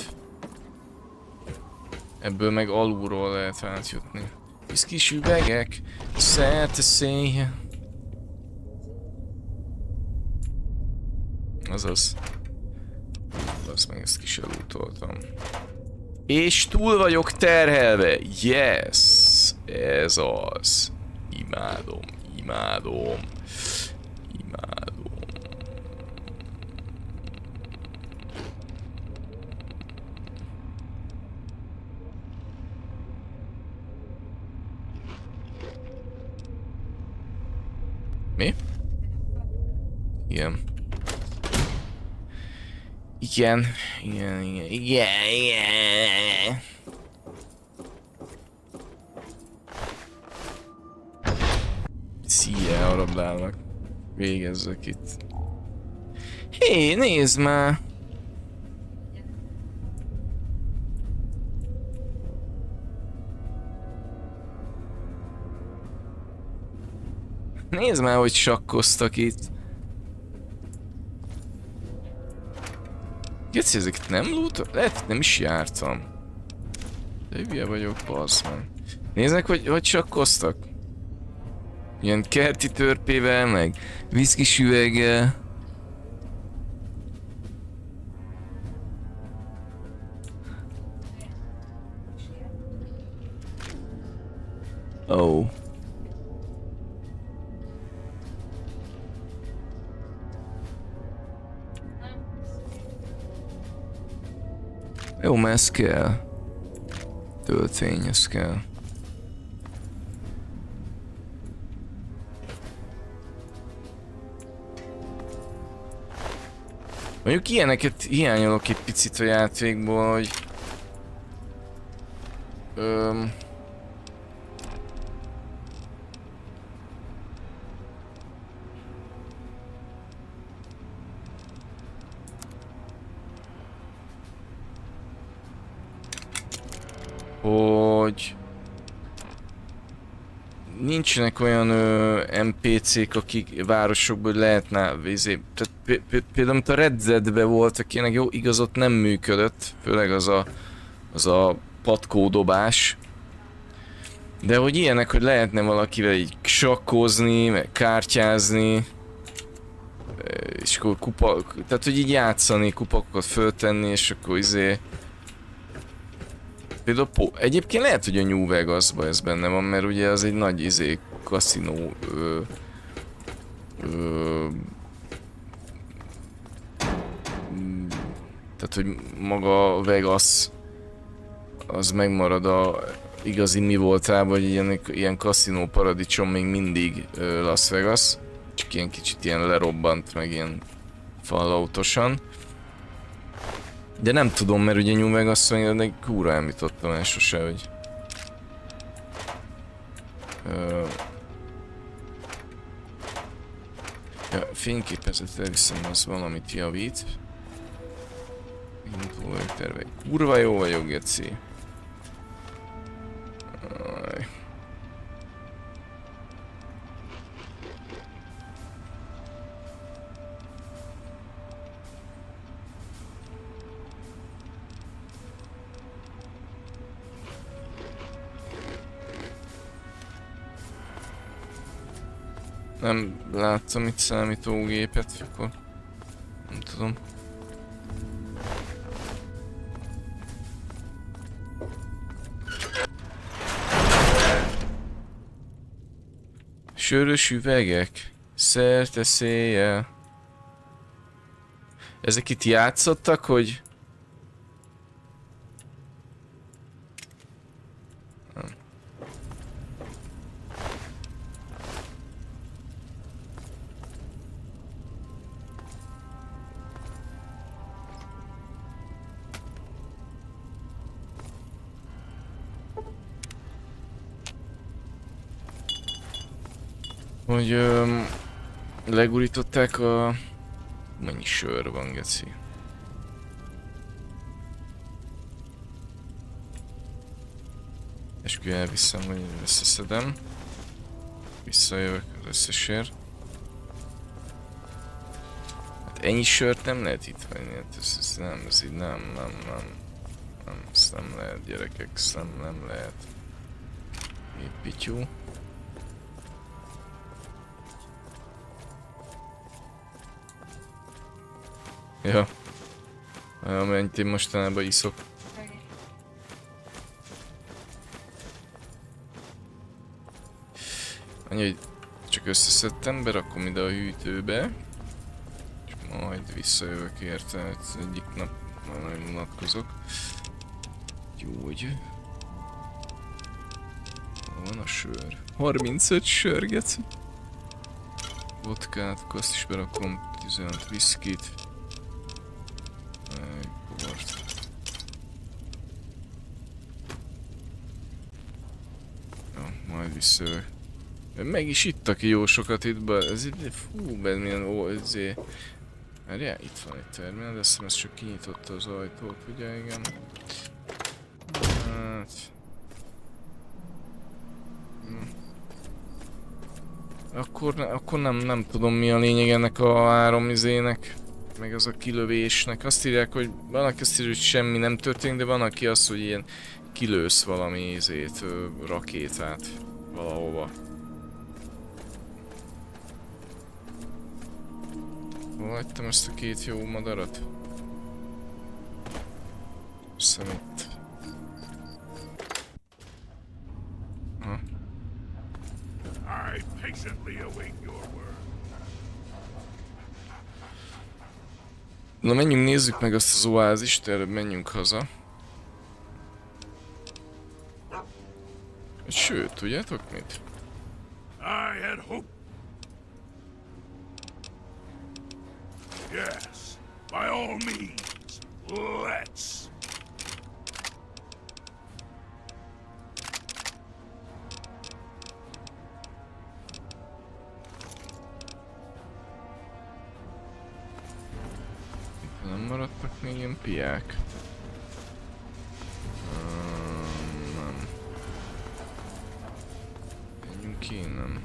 Ebből meg alulról lehet átjutni. Hisz kis üvegek, szerte széje. Azaz. Azt meg ezt kis elútoltam. És túl vagyok terhelve. Yes! Ez az. Imádom, imádom. Imádom. Mi? Igen. Igen. Szia, arablálnak. Végezzek itt. Hé, nézd már! Nézd már, hogy sakkoztak itt. Geci, ezeket nem loot? Lehet, nem is jártam. De hülye vagyok, bassz meg. Néznek, hogy sakkoztak. Ilyen kerti törpével, meg viszkis üveggel. Oh. Jó, mert ez kell. Töltény, ez kell. Mondjuk ilyeneket hiányolok egy picit a játékból, hogy... hogy nincsenek olyan NPC-k, akik városokból lehetne tehát például amit a Red Dead-ben voltak ilyenek, jó, igaz, ott nem működött, főleg az a patkódobás. De hogy ilyenek, hogy lehetne valakivel így sakkozni, meg kártyázni, és akkor tehát hogy így játszani, kupakokat föltenni, és akkor például egyébként lehet, hogy a New Vegasban ez benne van, mert ugye az egy nagy kaszinó. Tehát, hogy maga Vegas az megmarad a igazi mi voltában, hogy ilyen kaszinó paradicsom még mindig Las Vegas. Csak ilyen kicsit ilyen lerobbant, meg ilyen falloutosan. De nem tudom, mert ugye New Vegas de kúra említottam el sose, hogy... Ja, fényképezet elviszem, az valamit javít. Indulói terve. Kurva jó vagyok, geci. Nem láttam itt számítógépet, akkor nem tudom. Sörös üvegek, szerte széjjel. Ezek itt játszottak, hogy... Hogy legurították a... Mennyi sör van, geci? Eskü elviszem, hogy összeszedem. Visszajövök az összesért. Hát ennyi sört nem lehet itt venni, hát ez nem, ez így nem, ezt nem lehet, gyerekek, ezt nem lehet. Mi pityú. Ja. Amennyit én mostanában iszok. Annyi, hogy csak összeszedtem, berakom ide a hűtőbe. És majd visszajövök érte, egyik nap majd unatkozok. Gyógy. Hol van a sör? 35 sör, geci. Vodkát, azt is berakom, 15 viszkit. Ja, majd visszajövök. Meg is ittak jó sokat itt, ez itt, fú, milyen ezért... Várjál, itt van egy terminál, de azt hiszem ez csak kinyitotta az ajtót, ugye, igen. Hát... Akkor nem tudom mi a lényeg ennek a 3 izének. Meg az a kilövésnek. Azt írják, hogy van, aki azt írja, hogy semmi nem történik, de van, aki azt, hogy ilyen kilősz valami izét, rakétát valahova. Hol hagytam ezt a 2 jó madarat? Hiszem itt. Ha. I patiently await your word. Na menjünk, nézzük meg azt az oázist, előbb menjünk haza. Sőt, tudjátok mit? I had hoped. Yes, by all means, let's. Nem maradtak még ilyen piák? Nem. Menjünk innen.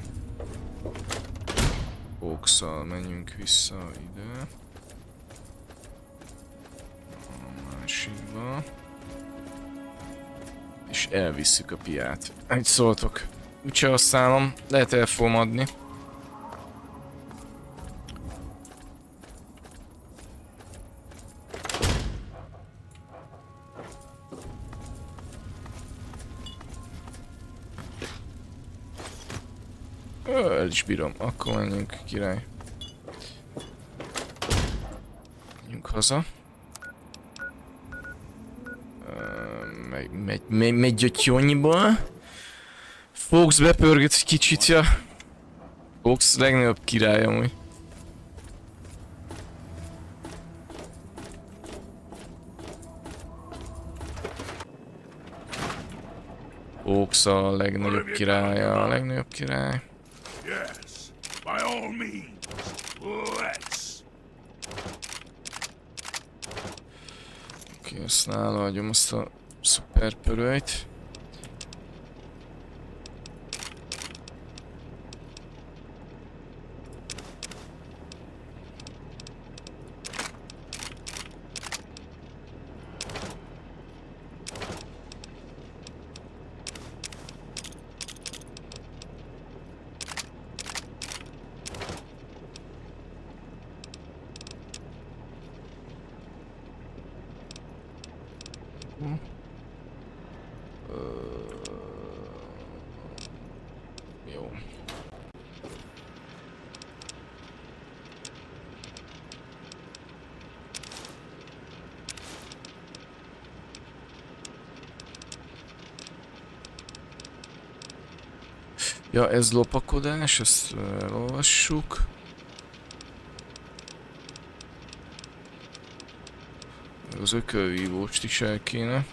Okszal menjünk vissza ide. A másikba. És elvisszük a piát. Egy szóltok. Úgyse használom, lehet el fogom adni. El is bírom, akkor menjünk, király. Menjünk haza. Megy a tyonyiba. Fox bepörget egy kicsit, ja. Fox legnagyobb király amúgy. Fox a legnagyobb királya, a legnagyobb király. Yes, by all means, let's. Oké, azt nála hagyom azt a szuper pörölyt. Jó. Ja, ez lopakodás, ezt elolvassuk. Az ökölvívóst is el kéne.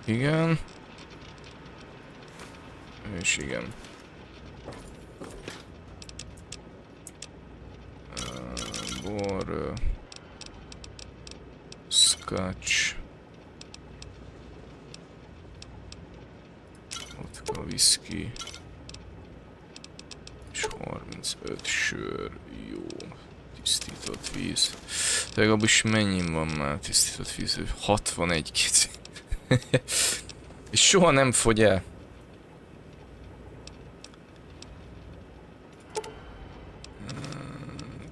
Igen. És igen. Bor. Scotch. Vodka, whisky. És 35 sör. Jó. Tisztított víz. Legalább is mennyi van már tisztított víz? 61 kicsi. És soha nem fogy el.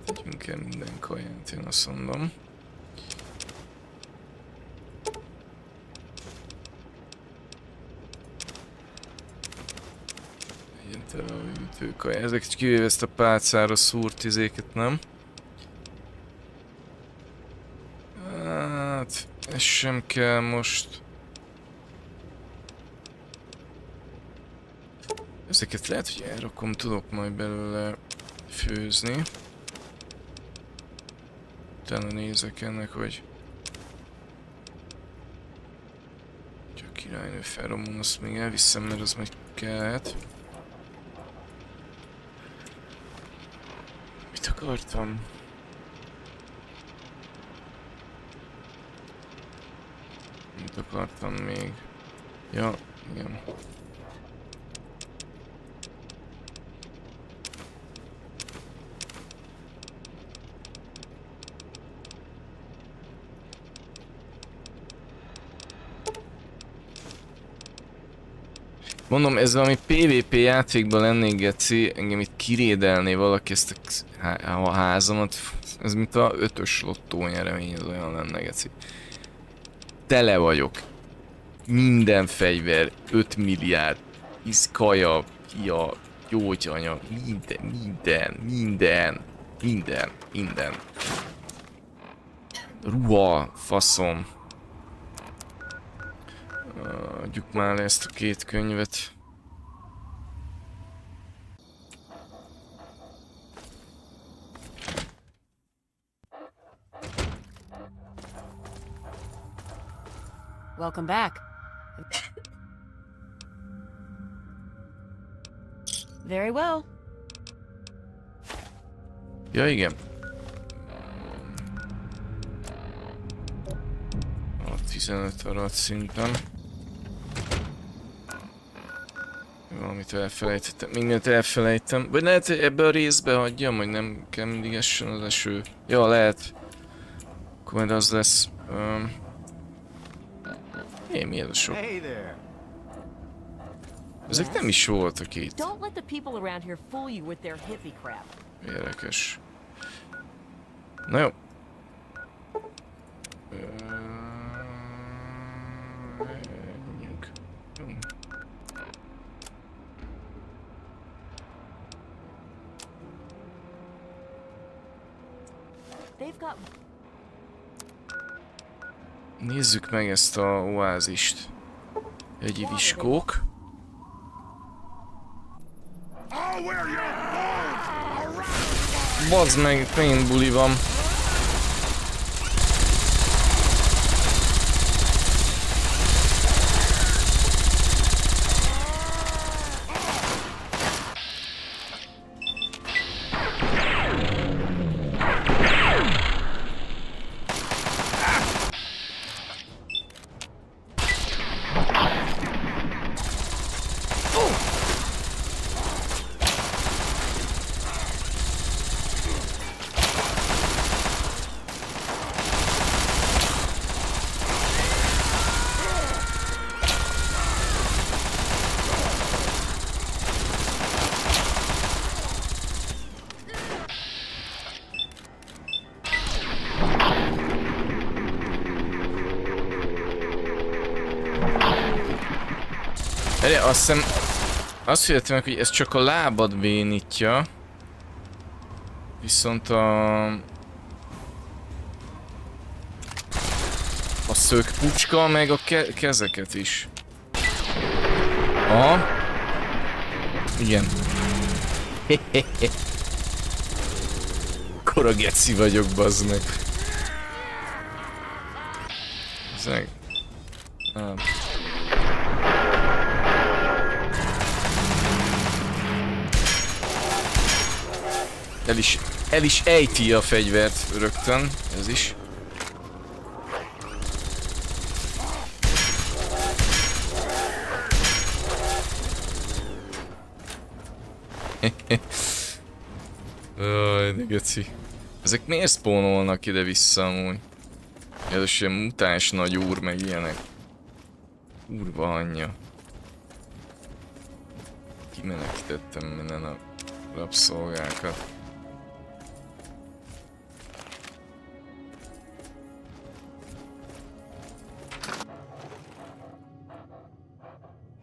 Tegyünk el minden kaját, én azt mondom. Legyen tele a hűtőkaja. Ezek kivéve ezt a pálcára szúrt izéket, nem? Hát, ez sem kell most. Ezeket lehet, hogy elrakom, tudok majd belőle főzni. Utána nézek ennek, hogy a királynő feromon, azt még elviszem, mert az majd kellett. Mit akartam? Mit akartam még? Ja, Igen. Mondom, ez valami PvP játékban lennék, geci, engem itt kirédelné valaki ezt a házamat. Ez mint a 5-ös lottó nyeremény, ez olyan lenne, geci. Tele vagyok. Minden fegyver, 5 milliárd, kaja, pia, gyógyanyag, minden. Ruha, faszom. Adjuk már le ezt a 2 könyvet. Welcome back. Very well. Ja, igen. A 15 alatt szinten. Valamit elfelejtettem. Mindent elfelejtem. Vagy lehet, hogy ebbe a részbe hagyjam, hogy nem kell mindig essen az eső. Ja, lehet. Akkor majd az lesz. Mi ez a sok? Ezek nem is voltak itt. Don't let the people around here fool you with their hippie crap. Érdekes. Na jó. They've got Nézzük meg ezt a oázist. Egy viskók. Bazd meg, megint buli van. Azt hiszem, azt hiszem meg, hogy ez csak a lábad bénítja. Viszont a szögpucska meg a kezeket is. Aha. Igen. Kora geci vagyok, bazd meg. Ezek. El is ejti a fegyvert rögtön, ez is. Jaj, de geci. Ezek miért spawnolnak ide-vissza amúgy? Ez is ilyen mutáns nagy úr, meg ilyenek. Kurva anyja. Kimenekítettem minden a rabszolgákat.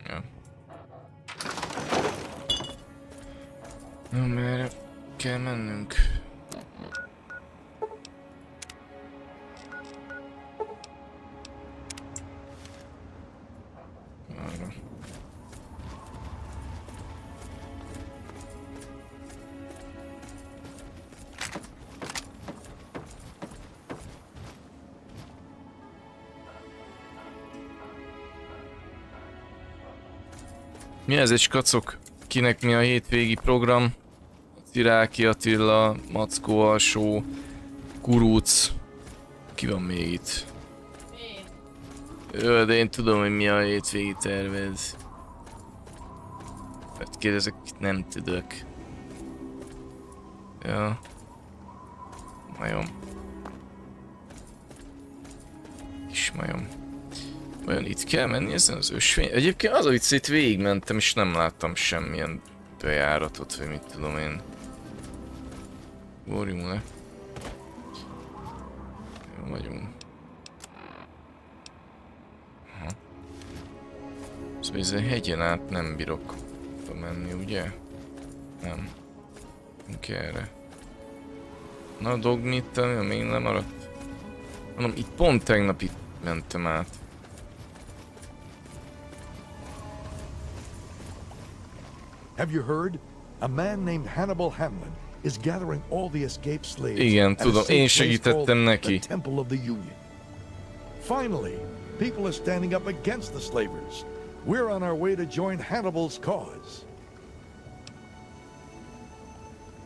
Ja. Na, merre kell mennünk? Arra. Mi ez egy skacok? Kinek mi a hétvégi program? Tiráki Attila, Mackó Alsó, Kurúc. Ki van még itt? Én. Jó, de én tudom, hogy mi a hétvégi terved. Hát kérdezek, nem tudok. Ja. Majom. Kis majom. Olyan itt kell menni ezen az ösvény? Egyébként az a vicc, itt végigmentem és nem láttam semmilyen bejáratot, vagy mit tudom én. Borjunk le. Jó vagyunk. Aha. Szóval ezen hegyen át nem bírok menni, ugye? Nem. Mink erre. Na a dogmeat, még nem maradt. Mondom, itt pont tegnap itt mentem át. Have you heard? A man named Hannibal Hamlin is gathering all the escaped slaves. Igen, at a tudom, safe én place segítettem called neki. The Temple of the Union. Finally, people are standing up against the slavers. We're on our way to join Hannibal's cause.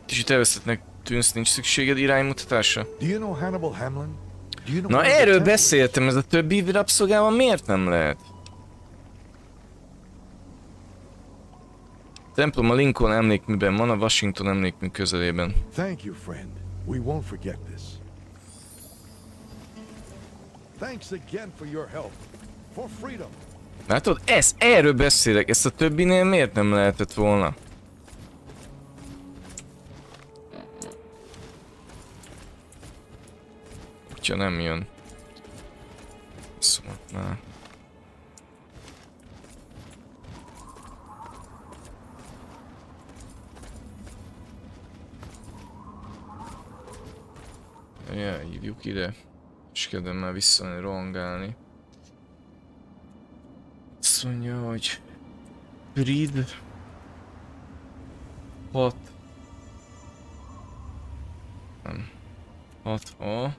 Kicsit elvesztettnek tűnsz, nincs szükséged iránymutatásra? Do you know Hannibal Hamlin? Do you know Na where the erről temple is? beszéltem, ez a többi rabszolgában miért nem lehet? A templom a Lincoln emlékműben van, a Washington emlékmű közelében. Thank you, friend. We won't forget this. Thanks again for your help. For freedom. Látod, erről beszélek, ezt a többinél miért nem lehetett volna? Ha nem jön. Szóval, na. Ja, hívjuk ide. És kedvem már visszamenni rohangálni. Azt mondja, hogy... Brid... 6... Nem... 6A...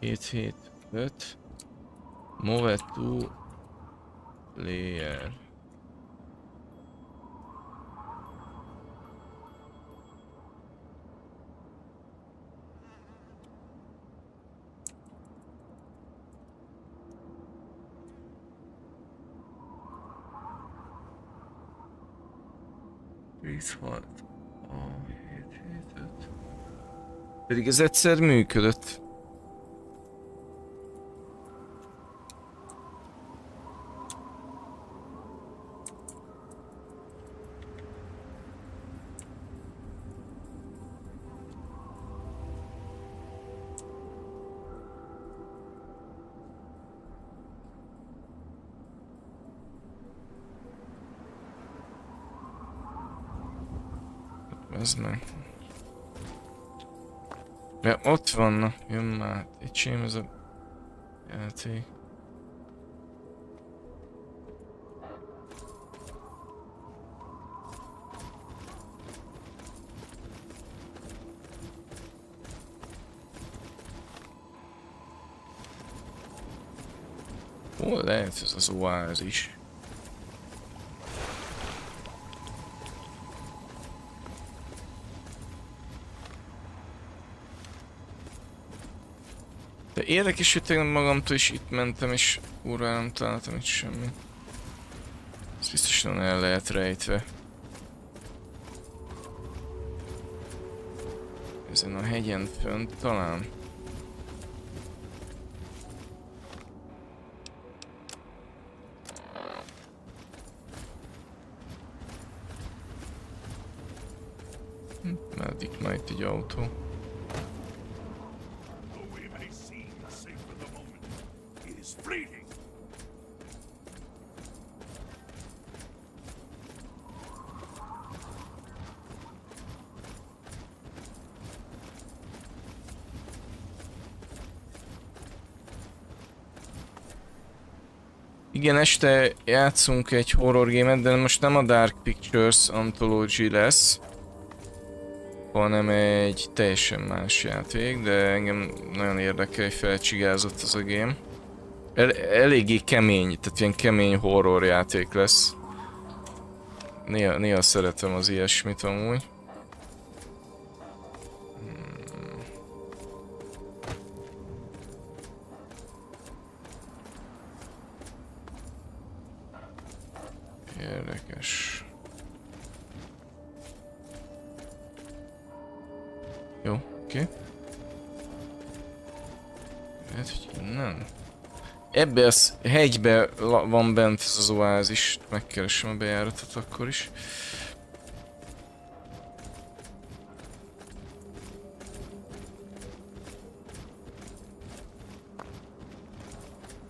775... Move to... Player... Pedig ez egyszer működött. Ez meg. Ja, ott vannak, jön már. Itt sem ez a játék. Hol lehet ez az Oázis? De érdekes, hogy tegnap magamtól is itt mentem, és kurva nem találtam itt semmit. Ez biztosan el lehet rejtve. Ezen a hegyen fönt talán. Meddig már itt egy autó. Igen, este játszunk egy horror game-et, de most nem a Dark Pictures Anthology lesz, hanem egy teljesen más játék, de engem nagyon érdekel, hogy felcsigázott az a game. Eléggé kemény, tehát ilyen kemény horror játék lesz. Néha szeretem az ilyesmit amúgy. Érdekes. Jó, oké. Lehet, hogy innen? Ebbe a hegybe van bent ez az oázis. Megkeresem a bejáratot akkor is.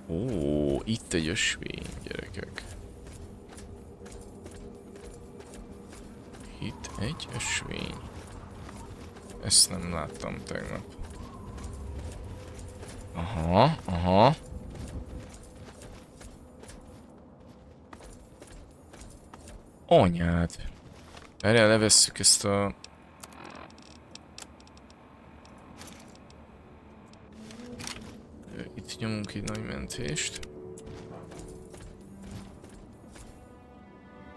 Ó, itt egy ösvény, gyerekek. Itt egy ösvény. Ezt nem láttam tegnap. Aha, aha. Anyád. Erre levesszük ezt a... Itt nyomunk egy nagy mentést.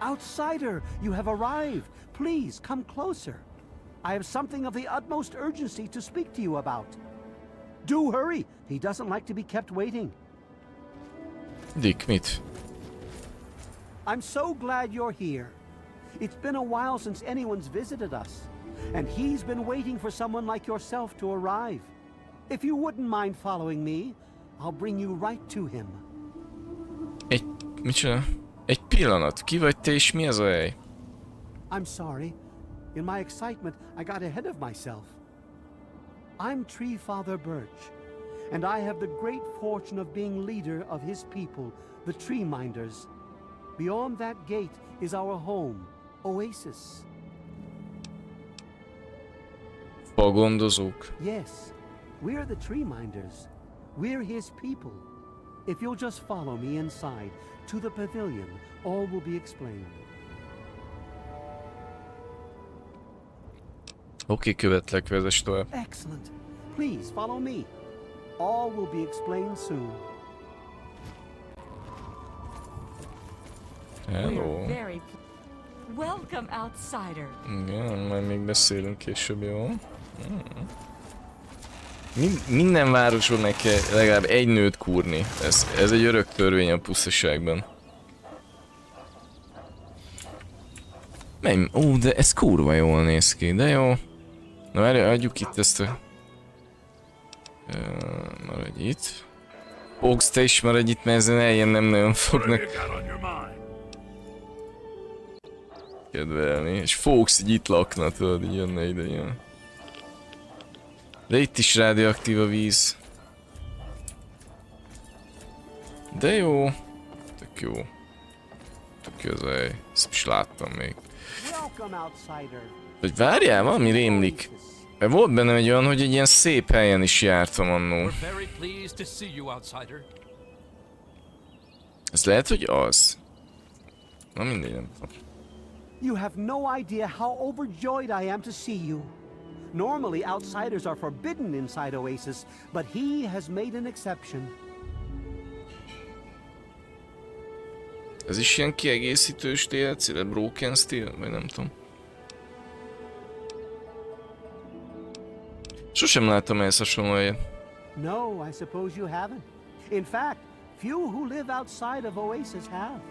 Outsider, you have arrived. Please come closer. I have something of the utmost urgency to speak to you about. Do hurry. He doesn't like to be kept waiting. Dick, mit? I'm so glad you're here. It's been a while since anyone's visited us, and he's been waiting for someone like yourself to arrive. If you wouldn't mind following me, I'll bring you right to him. Micsoda? Egy pillanat, ki vagy te és mi ez a hely? I'm sorry. In my excitement, I got ahead of myself. I'm Tree Father Birch, and I have the great fortune of being leader of his people, the Tree Minders. Beyond that gate is our home, Oázis. Fagondozók. Yes, we're the Tree Minders. We're his people. If you'll just follow me inside to the pavilion, all will be explained. Oké, követlek, vezess tovább. Excellent. Please follow me. All will be explained soon. Hello. Welcome, outsider. Igen, majd még beszélünk később, jó? Minden városban meg kell legalább egy nőt kúrni. Ez egy örök törvény a pusztaságban. Ó, de ez kurva jól néz ki, de jó. Na várj, adjuk itt ezt a... maradj itt. Fox, te is maradj itt, mert ezen eljön nem nagyon fognak kedvelni. És Fox így itt lakna, tudod, így jönne ide, jön. De itt is radioaktív a víz. De jó. Tök jó. Tök jó az a hely. Ezt is láttam még. Hogy várjál, valami rémlik. Mert volt bennem egy olyan, hogy egy ilyen szép helyen is jártam annó. Ez lehet, hogy az. Na mindegy, nem tudom. You have no idea how overjoyed I am to see you. Normally, outsiders are forbidden inside Oázis, but he has made an exception. Ez is ilyen kiegészítő stíl, broken stíl, vagy nem tudom. Sosem láttam ehhez hasonló helyet. No, I suppose you haven't. In fact, few who live outside of Oázis have.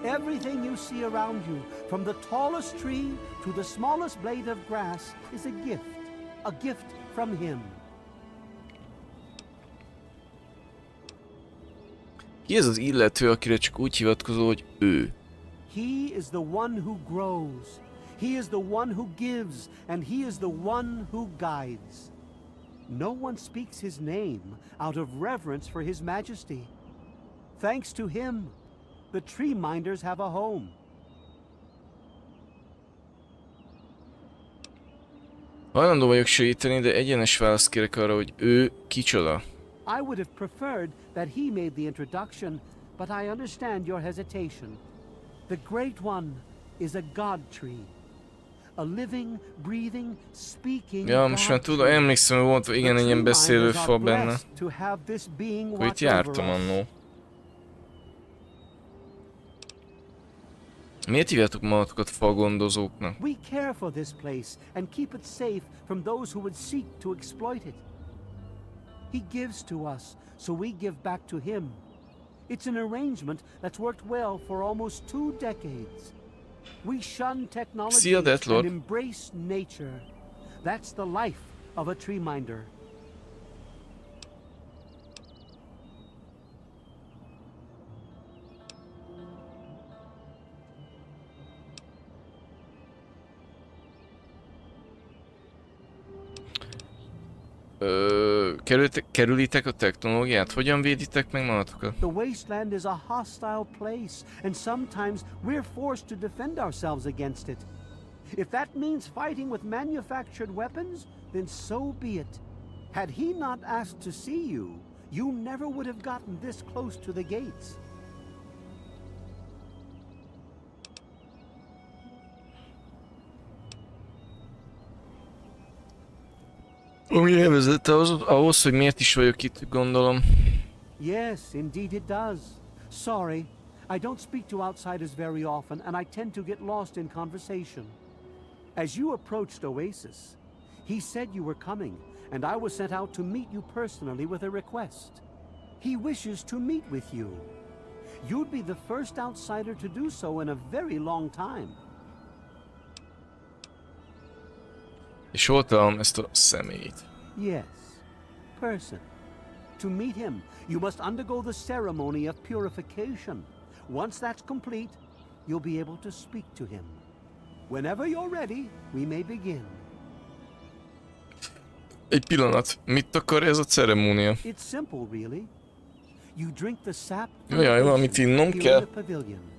Everything you see around you, from the tallest tree to the smallest blade of grass, is a gift from him. Ki ez az illető, akire csak úgy hivatkozol, hogy ő? He is the one who grows. He is the one who gives, and he is the one who guides. No one speaks his name out of reverence for his majesty. Thanks to him, the Tree Minders have a home. Hajlandó vagyok segíteni, de egyenes választ kérek arra, hogy ő kicsoda. I would have preferred that he made the introduction, but I understand your hesitation. The Great One is a god tree. A living, breathing, speaking Ja, most már tudom, emlékszem, hogy volt igen egy ilyen beszélő fa benne. Akkor itt jártam annó. Miért hívjátok magatokat fagondozóknak? We care for this place and keep it safe from those who would seek to exploit it. He gives to us, so we give back to him. It's an arrangement that's worked well for almost 2 decades. We shun technology Szia, Deathlord. and embrace nature. That's the life of a tree minder. Kerülitek a technológiát? Hogyan véditek meg magatokat? The wasteland is a hostile place, and sometimes we're forced to defend ourselves against it. If that means fighting with manufactured weapons, then so be it. Had he not asked to see you, you never would have gotten this close to the gates. Ami elvezette ahhoz, hogy miért is vagyok itt, gondolom. Yes, indeed it does. Sorry, I don't speak to outsiders very often, and I tend to get lost in conversation. As you approached Oasis, he said you were coming, and I was sent out to meet you personally with a request. He wishes to meet with you. You'd be the first outsider to do so in a very long time. És hol találom ezt a személyt? Yes, person. To meet him, you must undergo the ceremony of purification. Once that's complete, you'll be able to speak to him. Whenever you're ready, we may begin. Egy pillanat, mit akar ez a ceremónia? It's simple, really. You drink the sap. Jaj, valamit innom kell.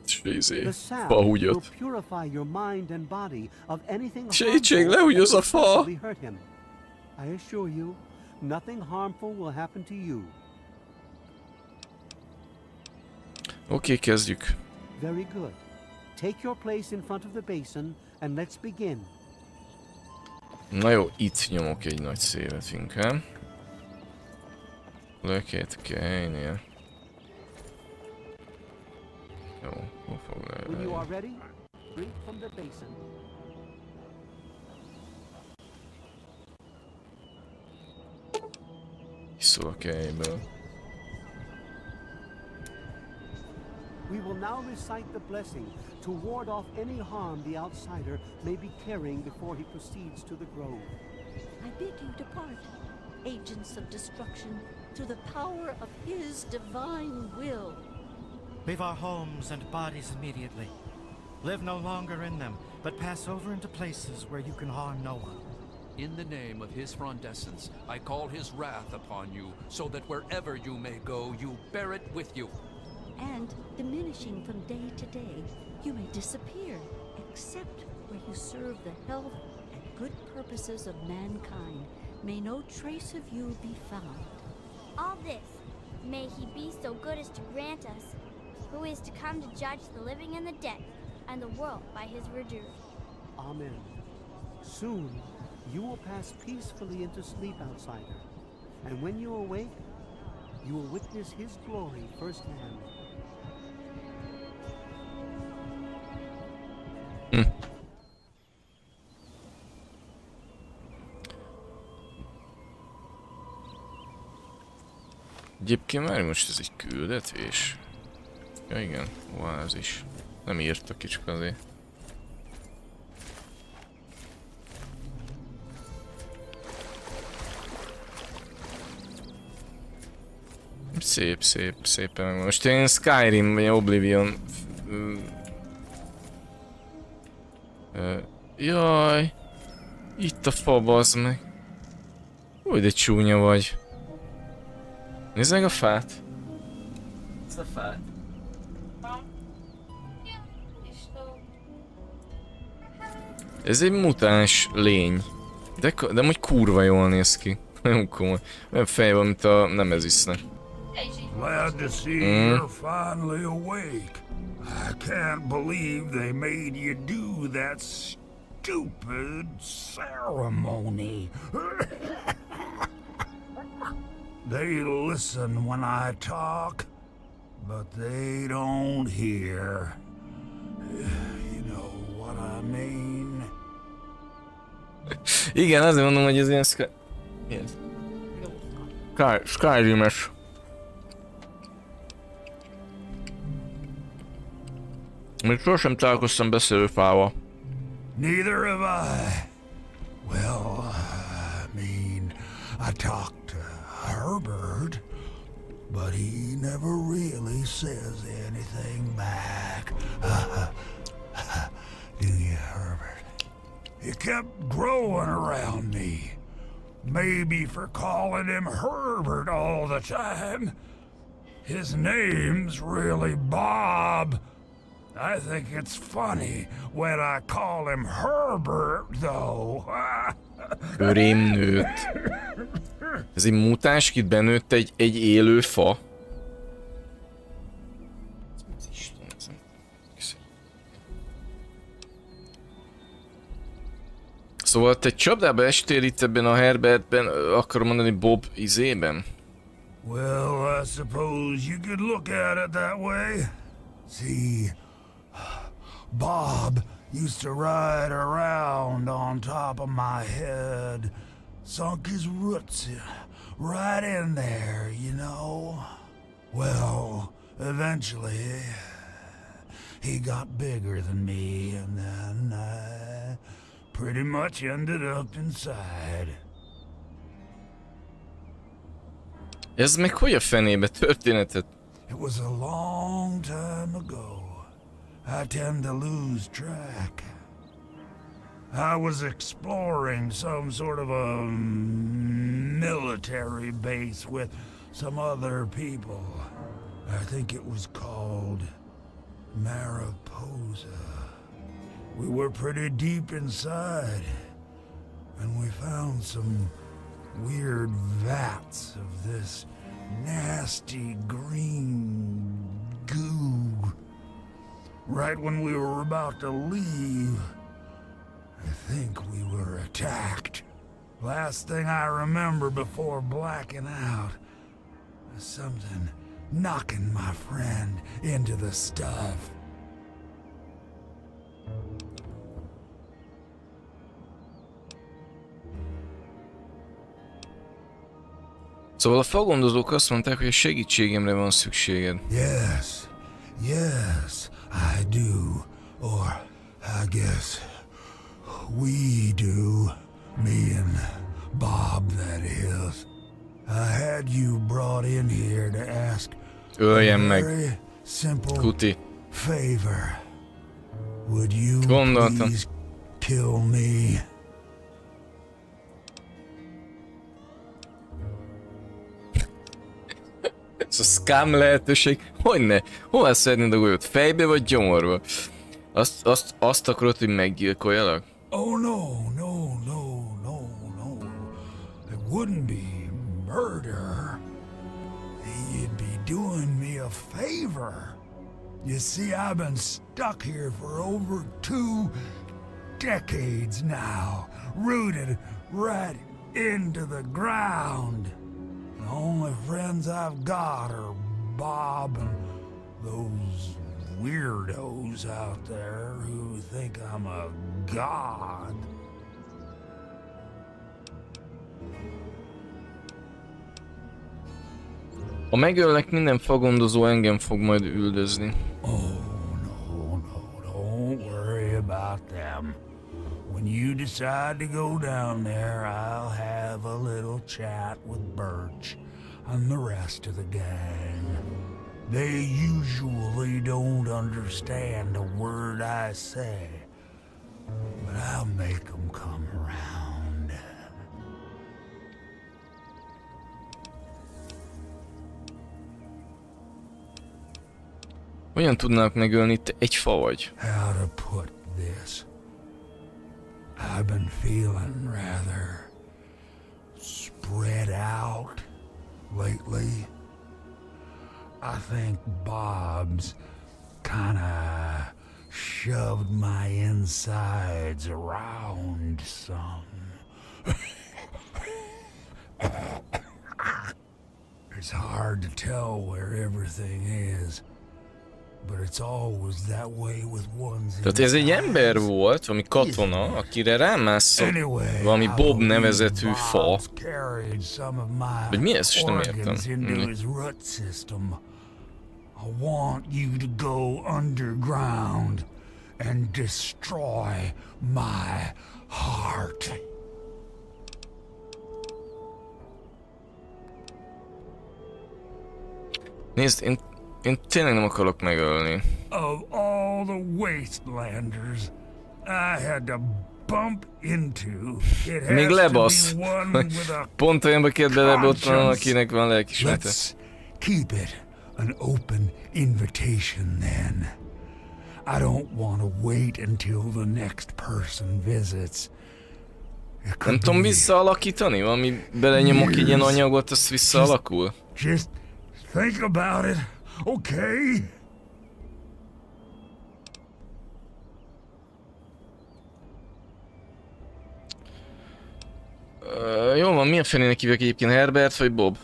És The sap fa will húgyott. purify your mind and body of anything Segítség, harmful lehúgyozza a that fa! would possibly hurt him. I assure you, nothing harmful will happen to you. Oké, kezdjük. Very good. Take your place in front of the basin and let's begin. Na jó, itt nyomok egy nagy szévet inkább. Locate K-nél. Jó, hol fog When you le... are ready, drink from the basin. Iszol a K-ből. We will now recite the blessing to ward off any harm the outsider may be carrying before he proceeds to the grove. I bid you depart, agents of destruction, to the power of his divine will. Leave our homes and bodies immediately. Live no longer in them, but pass over into places where you can harm no one. In the name of his frondescence, I call his wrath upon you, so that wherever you may go, you bear it with you. And, diminishing from day to day, you may disappear, except where you serve the health and good purposes of mankind. May no trace of you be found. All this, may he be so good as to grant us, who is to come to judge the living and the dead, and the world by his verdure. Amen. Soon, you will pass peacefully into sleep, outsider. And when you awake, you will witness his glory firsthand. Egyébként már most ez egy küldetés. Ja igen, Oázis. Nem írta kicsit azért. Szépen meg. Most én Skyrim vagy Oblivion... Jaj! Itt a fa, bazd meg. Úgy de csúnya vagy. Nézd meg a fát. Ezt a fát. Ez egy mutáns lény. De majd kurva jól néz ki. Nagyon komoly. Olyan fej van, mint a Nemezisnek. Glad to see you're finally awake. I can't believe they made you do that stupid ceremony. They listen when I talk, but they don't hear. You know what I mean? Igen, azért mondom, hogy ez ilyen Skyrim-es. Még sosem találkoztam beszélőfával. Neither have I. Well, I mean, I talked to Herbert, but he never really says anything back. Do you, Herbert? He kept growing around me. Maybe for calling him Herbert all the time. His name's really Bob. I think it's funny when I call him Herbert, though. Körém nőtt. Ez egy mutáns, itt benőtt egy élő fa. Szóval te csapdába estél itt ebben a Herbertben, akarom mondani Bob izében? Well, I suppose you could look at it that way. See, Bob used to ride around on top of my head, sunk his roots right in there, you know. Well, eventually, he got bigger than me, and then I pretty much ended up inside. Ez meg hogy a fenébe történetet? It was a long time ago. I tend to lose track. I was exploring some sort of a military base with some other people. I think it was called Mariposa. We were pretty deep inside, and we found some weird vats of this nasty green goo. Right when we were about to leave, I think we were attacked. Last thing I remember before blacking out was something knocking my friend into the stuff. Szóval a fagondozók azt mondták, hogy a segítségemre van szükséged. Yes, yes, I do. Or, I guess, we do. Me and Bob, that is. I had you brought in here to ask Öljen a meg, very simple Kuti. favor. Would you Gondoltam. please kill me? Ez a scam lehetőség, hogyne? Hova szeretnéd a golyót? Fejbe vagy gyomorba? Azt akarod, hogy meggyilkoljalak? Oh no, no, no, no, no. It wouldn't be murder. You'd be doing me a favor. You see, I've been stuck here for over 2 decades now, rooted right into the ground. The only friends I've got are Bob and those weirdos out there who think I'm a god. Ha megöllek, minden fagondozó engem fog majd üldözni. Oh, no, no, don't worry about them. When you decide to go down there, I'll have a little chat with Birch and the rest of the gang. They usually don't understand a word I say, but I'll make them come around. Hogyan tudnák megölni, te egy fa vagy? How to put this? I've been feeling rather spread out lately. I think Bob's kinda shoved my insides around some. It's hard to tell where everything is, but it's always that way with one's Tehát ez egy ember volt, valami katona, akire rámászott valami Bob nevezetű fa. Vagy mi ez? És nem értem. I want you to go underground and destroy my heart. Nézd, én tényleg nem akarok megölni. Of all the wastelanders I had to bump into, it Még has lebasz. to be one with a Pont olyanba kérd bele, ott van, akinek van lelkismerete. Let's keep it an open invitation then. I don't want to wait until the next person visits. Nem tudom visszaalakítani? Valami belenyomok egy ilyen anyagot, az visszaalakul? Just think about it, okay? Jó van, milyen fenének hívják egyébként? Herbert vagy Bob?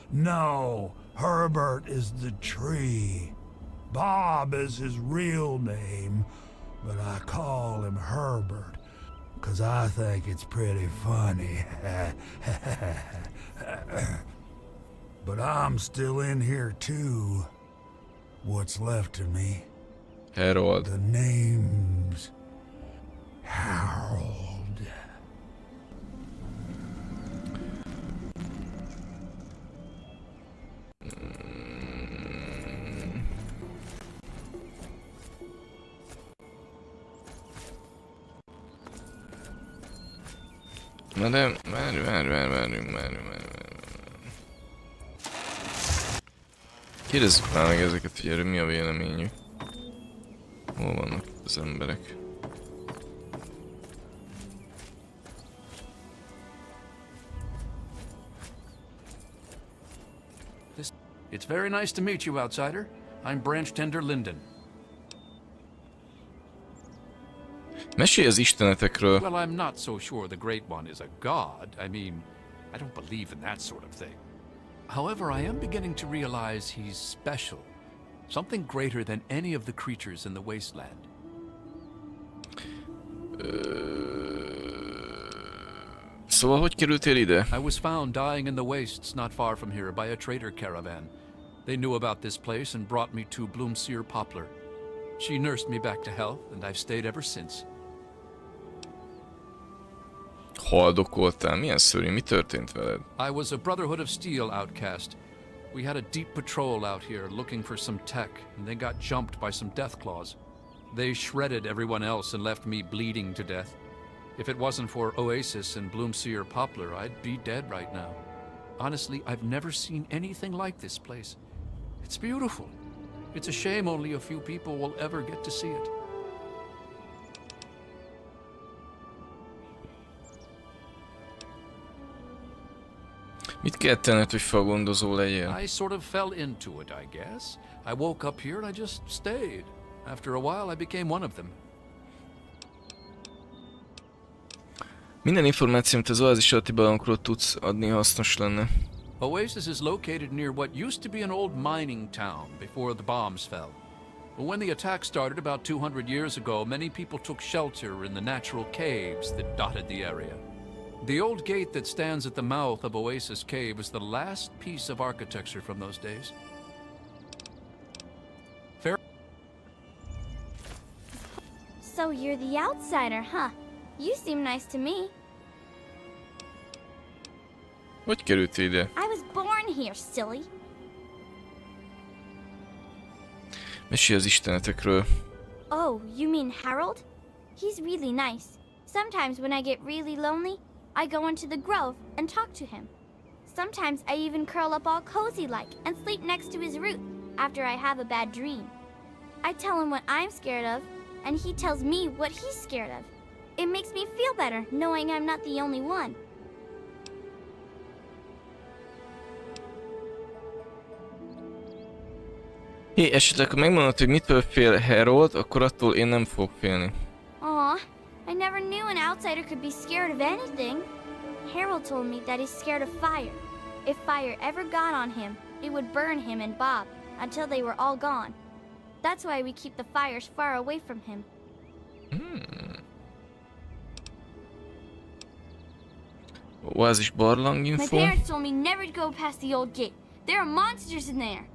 No, Herbert is the tree. Bob is his real name, but I call him Herbert, 'cause I think it's pretty funny. But I'm still in here too. What's left of me? Harold. The name's Harold. Na de, várjunk. Kérdezzük már meg ezeket, hogy erről mi a véleményük. Hol vannak az emberek? It's very nice to meet you, outsider. I'm Branch Tender Linden. Mesélj az istenetekről. Well, I'm not so sure the Great One is a god. I mean, I don't believe in that sort of thing. However, I am beginning to realize he's special. Something greater than any of the creatures in the wasteland. Szóval, hogy kerültél ide? I was found dying in the wastes not far from here by a trader caravan. They knew about this place and brought me to Bloomseer Poplar. She nursed me back to health, and I've stayed ever since. Haldokoltál? Milyen szörnyű? Mi történt veled? I was a Brotherhood of Steel outcast. We had a deep patrol out here looking for some tech, and they got jumped by some Deathclaws. They shredded everyone else and left me bleeding to death. If it wasn't for Oázis and Bloomseer Poplar, I'd be dead right now. Honestly, I've never seen anything like this place. It's beautiful. It's a shame only a few people will ever get to see it. Mit kell tenned, hogy falgondozó legyél? I sort of fell into it, I guess. I woke up here and I just stayed. After a while, I became one of them. Minden információt az Oázis alatti barlangokról tudsz adni, hasznos lenne. Oázis is located near what used to be an old mining town before the bombs fell. But when the attack started about 200 years ago, many people took shelter in the natural caves that dotted the area. The old gate that stands at the mouth of Oázis Cave is the last piece of architecture from those days. Fair. So you're the outsider, huh? You seem nice to me. Hogy kerültél ide? I was born here, silly. Mesélj az istenetekről. Oh, you mean Harold? He's really nice. Sometimes when I get really lonely, I go into the grove and talk to him. Sometimes I even curl up all cozy-like and sleep next to his root after I have a bad dream. I tell him what I'm scared of, and he tells me what he's scared of. It makes me feel better knowing I'm not the only one. Hé, esetleg ha megmondod, hogy mitől fél Harold, akkor attól én nem fogok félni. Aw, I never knew an outsider could be scared of anything. Harold told me that he's scared of fire. If fire ever got on him, it would burn him and Bob until they were all gone. That's why we keep the fires far away from him. Oázis barlang My info. parents told me never to go past the old gate. There are monsters in there.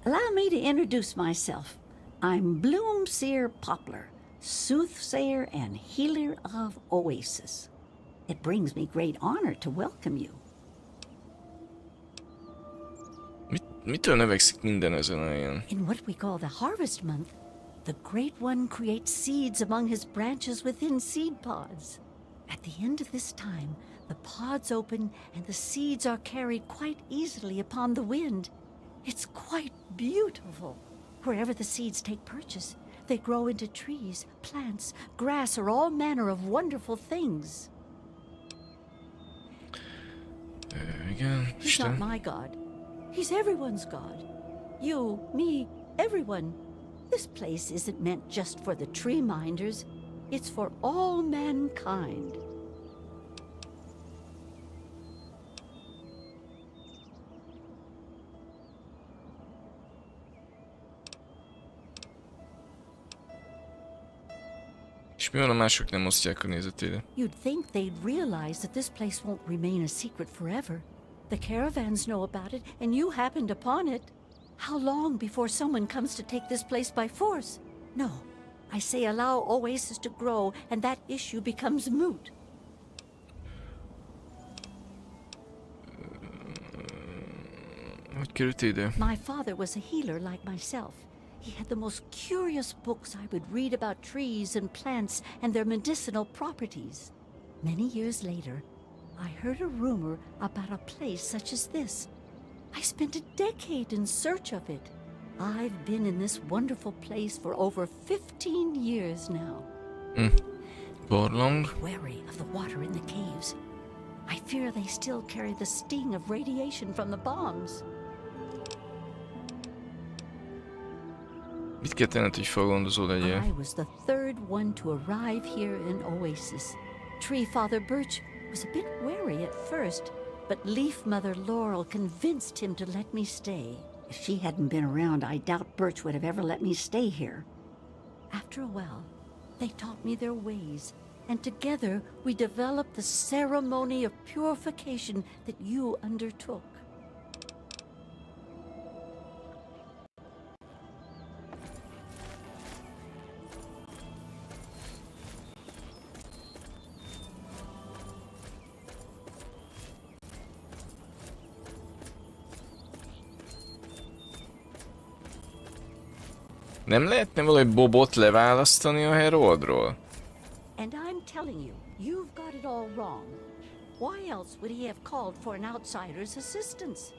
Allow me to introduce myself. I'm Bloomseer Poplar, soothsayer and healer of Oázis. It brings me great honor to welcome you. Mitől növekszik minden ezen a ilyen? In what we call the harvest month, the Great One creates seeds among his branches within seed pods. At the end of this time, the pods open and the seeds are carried quite easily upon the wind. It's quite beautiful. Wherever the seeds take purchase, they grow into trees, plants, grass, or all manner of wonderful things. Igen, He's not my God. He's everyone's God. You, me, everyone. This place isn't meant just for the tree minders. It's for all mankind. És mi van, a mások nem osztják a nézetére? You'd think they'd realize that this place won't remain a secret forever. The caravans know about it, and you happened upon it. How long before someone comes to take this place by force? No, I say allow Oázis to grow, and that issue becomes moot. Hogy került ide? My father was a healer like myself. He had the most curious books I would read about trees and plants and their medicinal properties. Many years later, I heard a rumor about a place such as this. I spent a decade in search of it. I've been in this wonderful place for over 15 years now. Barlang. Wary of the water in the caves. I fear they still carry the sting of radiation from the bombs. Mit kell tenned, hogy falgondozó legyél? I was the third one to arrive here in Oázis. Tree Father Birch was a bit wary at first, but Leaf Mother Laurel convinced him to let me stay. If she hadn't been around, I doubt Birch would have ever let me stay here. After a while, they taught me their ways, and together we developed the ceremony of purification that you undertook. Nem lehetne valahogy Bobot leválasztani a Heroldról? And I'm telling you, you've got it all wrong. Why else would he have called for an outsider's assistance?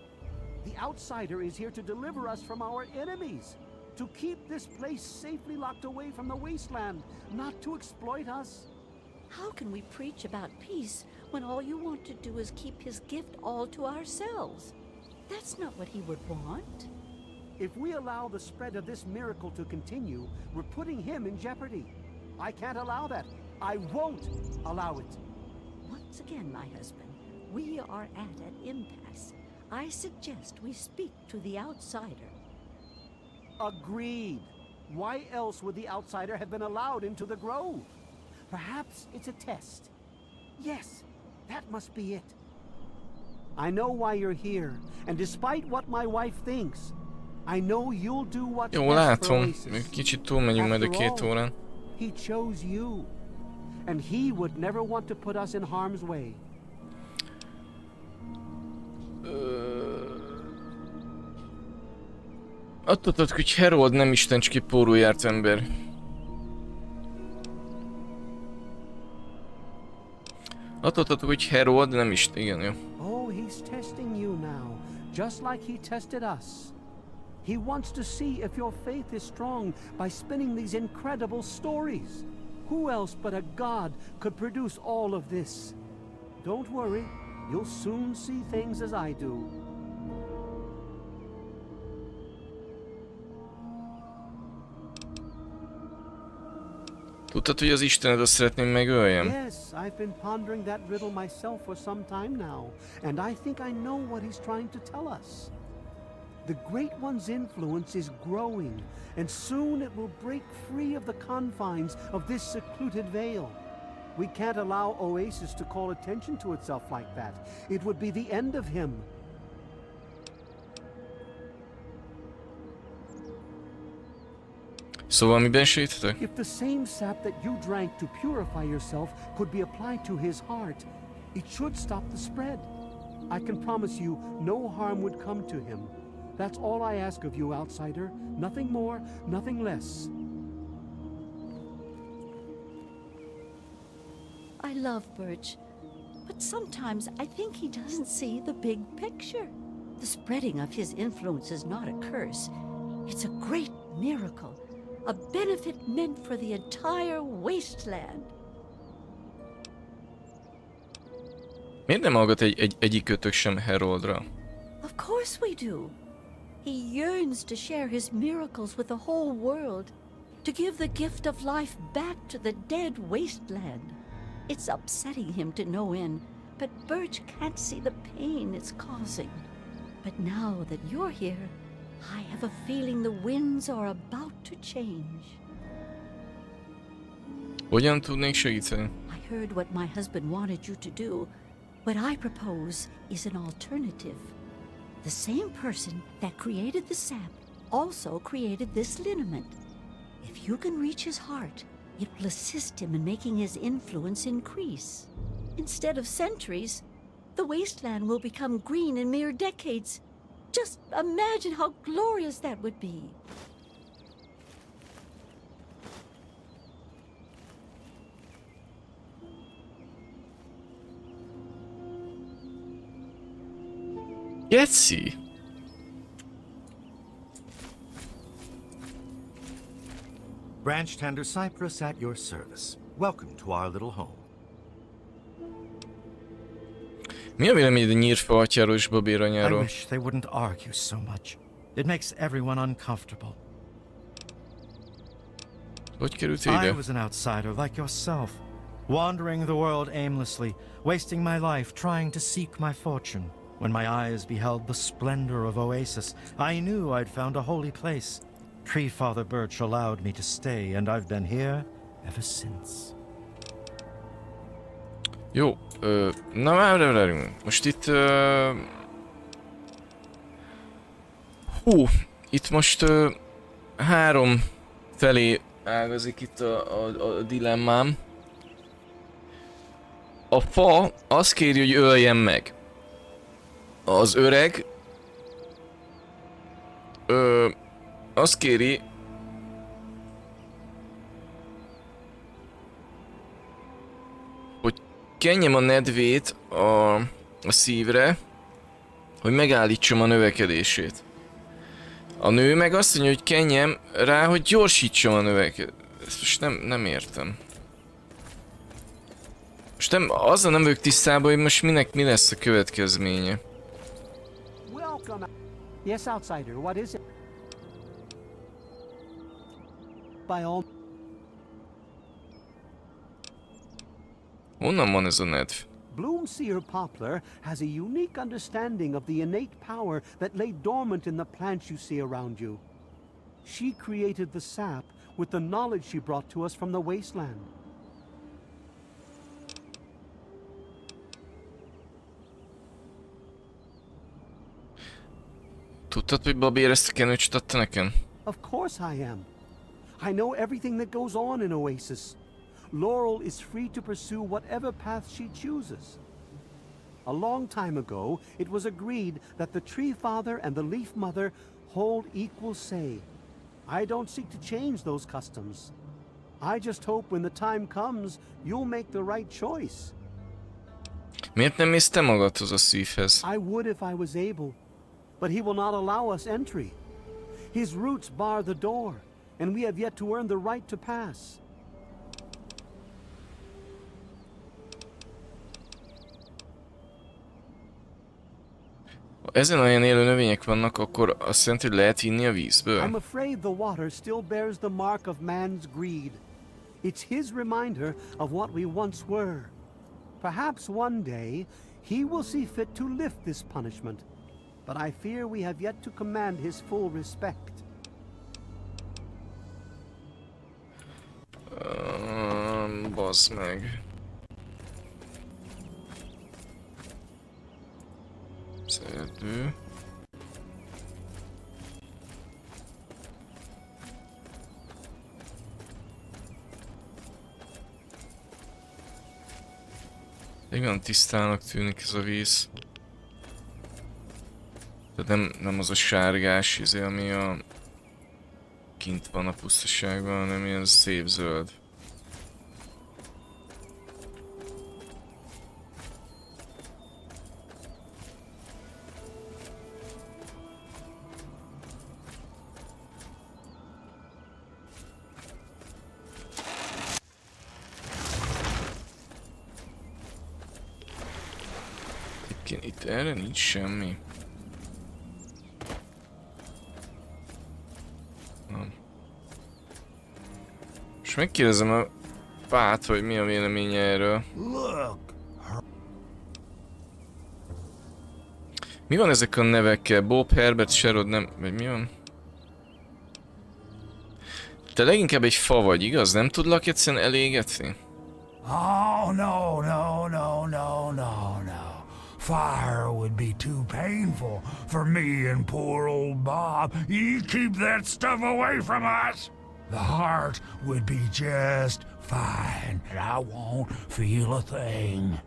The outsider is here to deliver us from our enemies, to keep this place safely locked away from the wasteland, not to exploit us. How can we preach about peace when all you want to do is keep his gift all to ourselves? That's not what he would want. If we allow the spread of this miracle to continue, we're putting him in jeopardy. I can't allow that. I won't allow it. Once again, my husband, we are at an impasse. I suggest we speak to the outsider. Agreed. Why else would the outsider have been allowed into the grove? Perhaps it's a test. Yes, that must be it. I know why you're here, and despite what my wife thinks, I know you'll do what's Jó, best for látom. Oázis. Még kicsit túlmegyünk majd a After 2 all, órán. He chose you, and he would never want to put us in harm's way. Attól tudod, hogy Herold nem istensky pórul járt ember. Attól tudod, hogy Herold nem is... Igen, jó. Oh, he's testing you now, just like he tested us. He wants to see if your faith is strong by spinning these incredible stories. Who else but a god could produce all of this? Don't worry, you'll soon see things as I do. Tudtad, hogy az Istened azt szeretném megöljem? Yes, I've been pondering that riddle myself for some time now, and I think I know what he's trying to tell us. The Great One's influence is growing, and soon it will break free of the confines of this secluded vale. We can't allow Oázis to call attention to itself like that. It would be the end of him. Szóval miben segíthetek? If the same sap that you drank to purify yourself could be applied to his heart, it should stop the spread. I can promise you no harm would come to him. That's all I ask of you, outsider. Nothing more, nothing less. I love Birch, but sometimes I think he doesn't see the big picture. The spreading of his influence is not a curse. It's a great miracle, a benefit meant for the entire wasteland. Miért nem hallgat egyikötök sem Haroldra? Of course we do. He yearns to share his miracles with the whole world, to give the gift of life back to the dead wasteland. It's upsetting him to no end, but Birch can't see the pain it's causing. But now that you're here, I have a feeling the winds are about to change. Hogyan tudnék segíteni? I heard what my husband wanted you to do. What I propose is an alternative. The same person that created the sap also created this liniment. If you can reach his heart, it will assist him in making his influence increase. Instead of centuries, the wasteland will become green in mere decades. Just imagine how glorious that would be. Geci! Branch tender Cypress at your service. Welcome to our little home. Mi a véleményed a nyírfa atyáról és I babéranyáról? wish they wouldn't argue so much. It makes everyone uncomfortable. Hogy került I ide? was an outsider like yourself, wandering the world aimlessly, wasting my life trying to seek my fortune. When my eyes beheld the splendor of Oasis, I knew I'd found a holy place. Tree Father Birch allowed me to stay, and I've been here ever since. Jó, na várjunk. Most itt... itt most három felé ágazik itt a dilemmám. A fa azt kéri, hogy öljem meg. Az öreg... azt kéri... hogy kenjem a nedvét a szívre, hogy megállítsam a növekedését. A nő meg azt mondja, hogy kenjem rá, hogy gyorsítsam a növekedést. Ezt most nem értem. Most azzal nem vagyok tisztában, hogy most mi lesz a következménye. Welcome. Yes, outsider, what is it? By all... Honnan van ez a nedv? Bloomseer Poplar has a unique understanding of the innate power that lay dormant in the plants you see around you. She created the sap with the knowledge she brought to us from the wasteland. Tudtad, hogy Babér ezt a kenőcsöt adta nekem? Of course I am. I know everything that goes on in Oasis. Laurel is free to pursue whatever path she chooses. A long time ago, it was agreed that the Tree Father and the Leaf Mother hold equal say. I don't seek to change those customs. I just hope when the time comes, you'll make the right choice. Miért nem mész te magadhoz a szívhez? I would if I was able, but he will not allow us entry. His roots bar the door, and we have yet to earn the right to pass. Ha ezen olyan élő növények vannak, akkor azt jelenti, hogy lehet inni a vízből? I'm afraid the water still bears the mark of man's greed. It's his reminder of what we once were. Perhaps one day he will see fit to lift this punishment, but I fear we have yet to command his full respect. Bazd meg. Szerdő. Igen, tisztának tűnik ez a víz. Tehát nem az a sárgás izé, ami a kint van a pusztaságban, hanem ilyen szép zöld. Itt erre nincs semmi. És megkérdezem a Pát, hogy mi a véleménye erről. Mi van ezek a nevekkel? Bob, Herbert, Sherrod, nem... vagy mi van? Te leginkább egy fa vagy, igaz? Nem tudlak egyszerűen elégetni? Oh, no, no, no, no, no, no. Fire would be too painful for me and poor old Bob. You keep that stuff away from us. The heart would be just fine, and I won't feel a thing.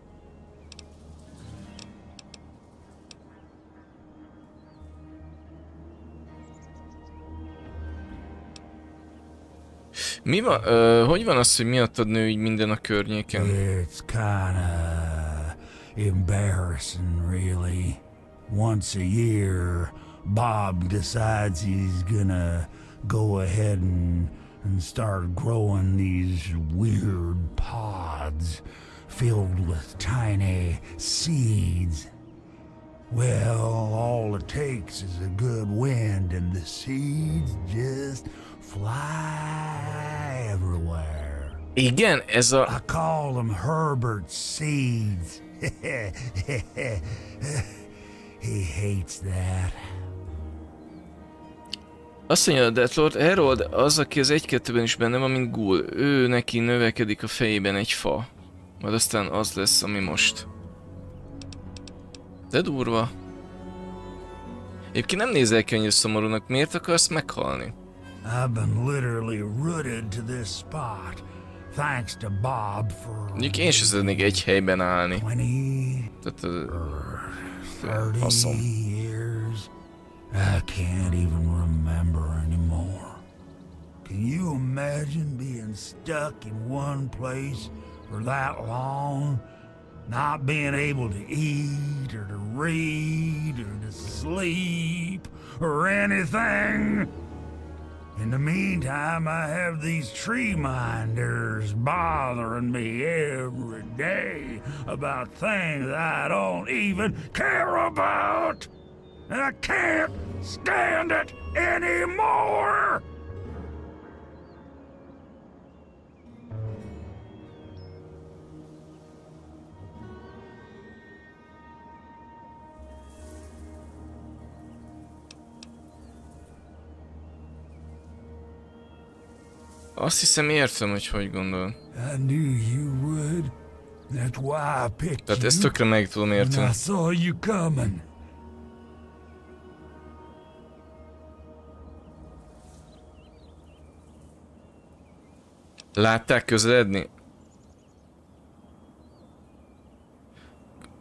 Mi van? Hogy van az, hogy miattad nő így minden a környéken? It's kinda embarrassing, really. Once a year, Bob decides he's gonna go ahead and start growing these weird pods filled with tiny seeds. Well, all it takes is a good wind and the seeds just fly everywhere. Igen, ez a... I call them Herbert's seeds. He hates that. Azt mondja, Death Lord Harold az, aki az 1-2-ben is benne van, mint ghoul. Ő neki növekedik a fejében egy fa. Majd aztán az lesz, ami most. De durva. Egyébként nem nézel ki annyira szomorúnak. Miért akarsz meghalni? I've been literally rooted to this spot. Thanks to Bob for... Mondjuk én sem szeretnék egy helyben állni. 20 Tehát... or 30 years. I can't even remember anymore. Can you imagine being stuck in one place for that long? Not being able to eat or to read or to sleep or anything? In the meantime, I have these tree minders bothering me every day about things I don't even care about. And I can't stand it anymore! Azt hiszem értem, hogy gondol. I knew you would. That's why I picked Tehát you. ezt tökre meg tudom And érteni. I saw you coming. Látták közeledni?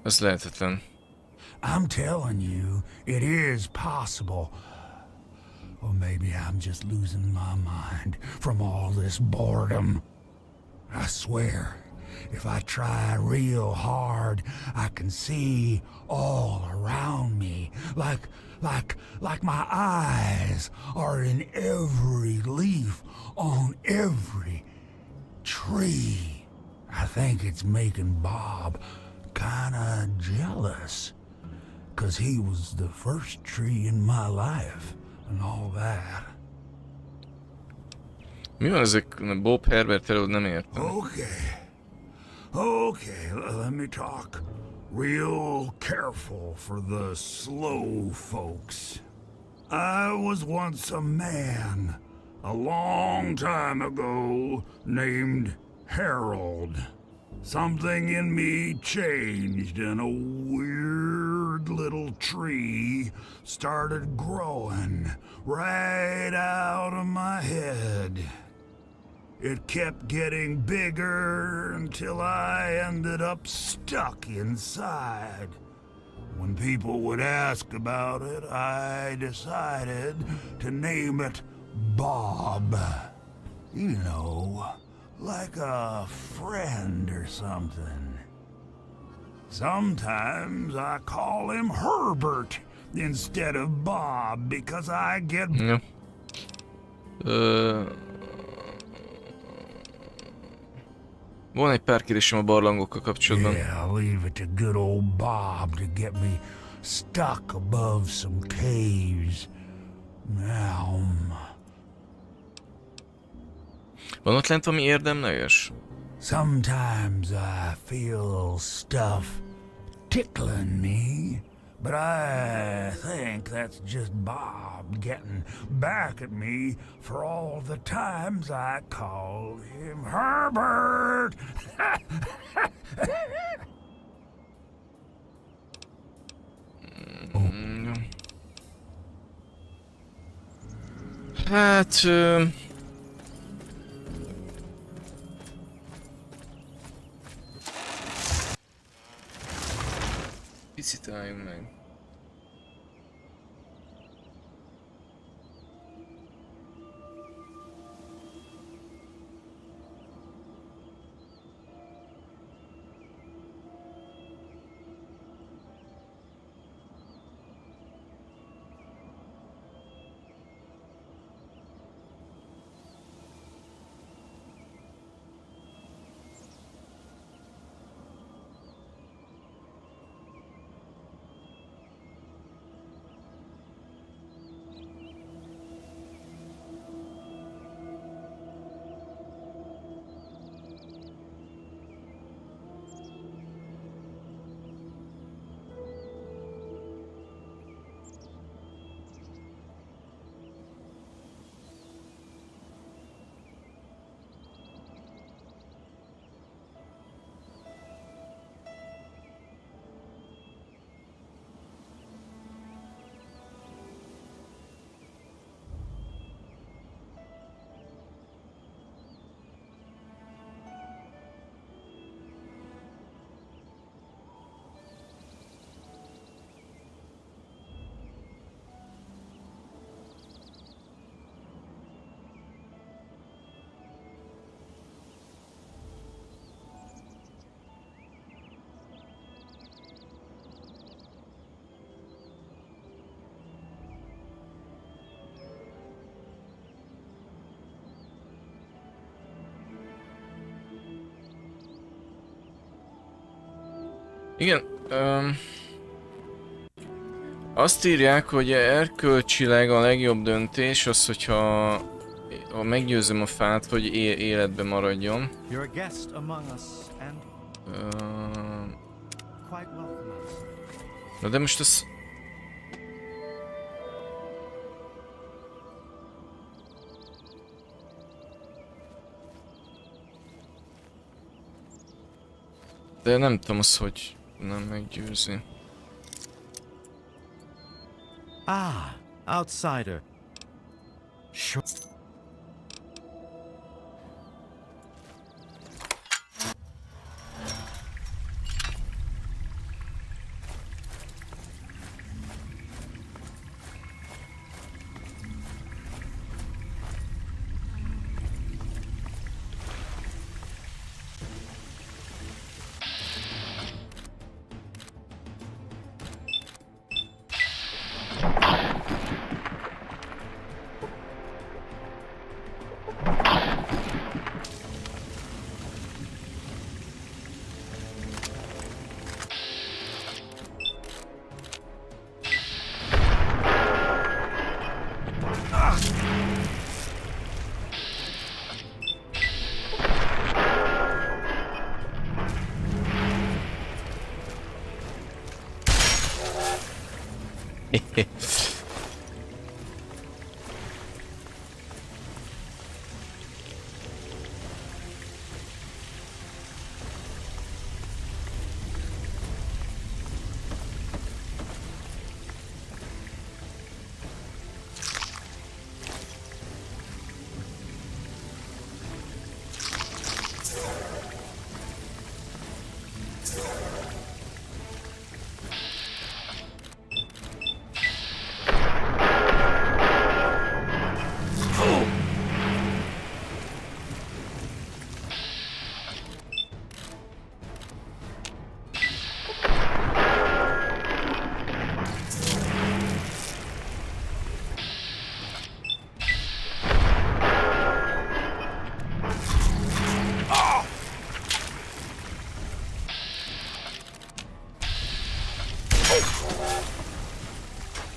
Ez lehetetlen. I'm telling you, it is possible. Or maybe I'm just losing my mind from all this boredom. I swear, if I try real hard, I can see all around me. Like my eyes are in every leaf on every tree. I think it's making Bob kinda jealous. 'Cause he was the first tree in my life and all that. Mi van ezek? Bob, Herbert, Harold, nem értem. Okay, let me talk real careful for the slow folks. I was once a man, a long time ago, named Harold. Something in me changed and a weird little tree started growing right out of my head. It kept getting bigger until I ended up stuck inside. When people would ask about it, I decided to name it Bob. You know, like a friend or something. Sometimes I call him Herbert instead of Bob because I get... Ja. Van egy pár kérdésem a barlangokkal kapcsolatban. Yeah, leave it to good old Bob to get me stuck above some caves. Van ott lent valami érdemleges? Sometimes I feel stuff tickling me, but I think that's just Bob getting back at me for all the times I called him Herbert. Hát... Picit álljunk meg. Igen, azt írják, hogy erkölcsileg a legjobb döntés az, hogyha meggyőzöm a fát, hogy életben maradjon. Na de most az... De nem tudom az, hogy nem meggyőzi. Ah, outsider. Sure.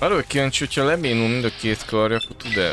Arról kíváncsi, hogyha lebénul mind a két karja, akkor tud-e...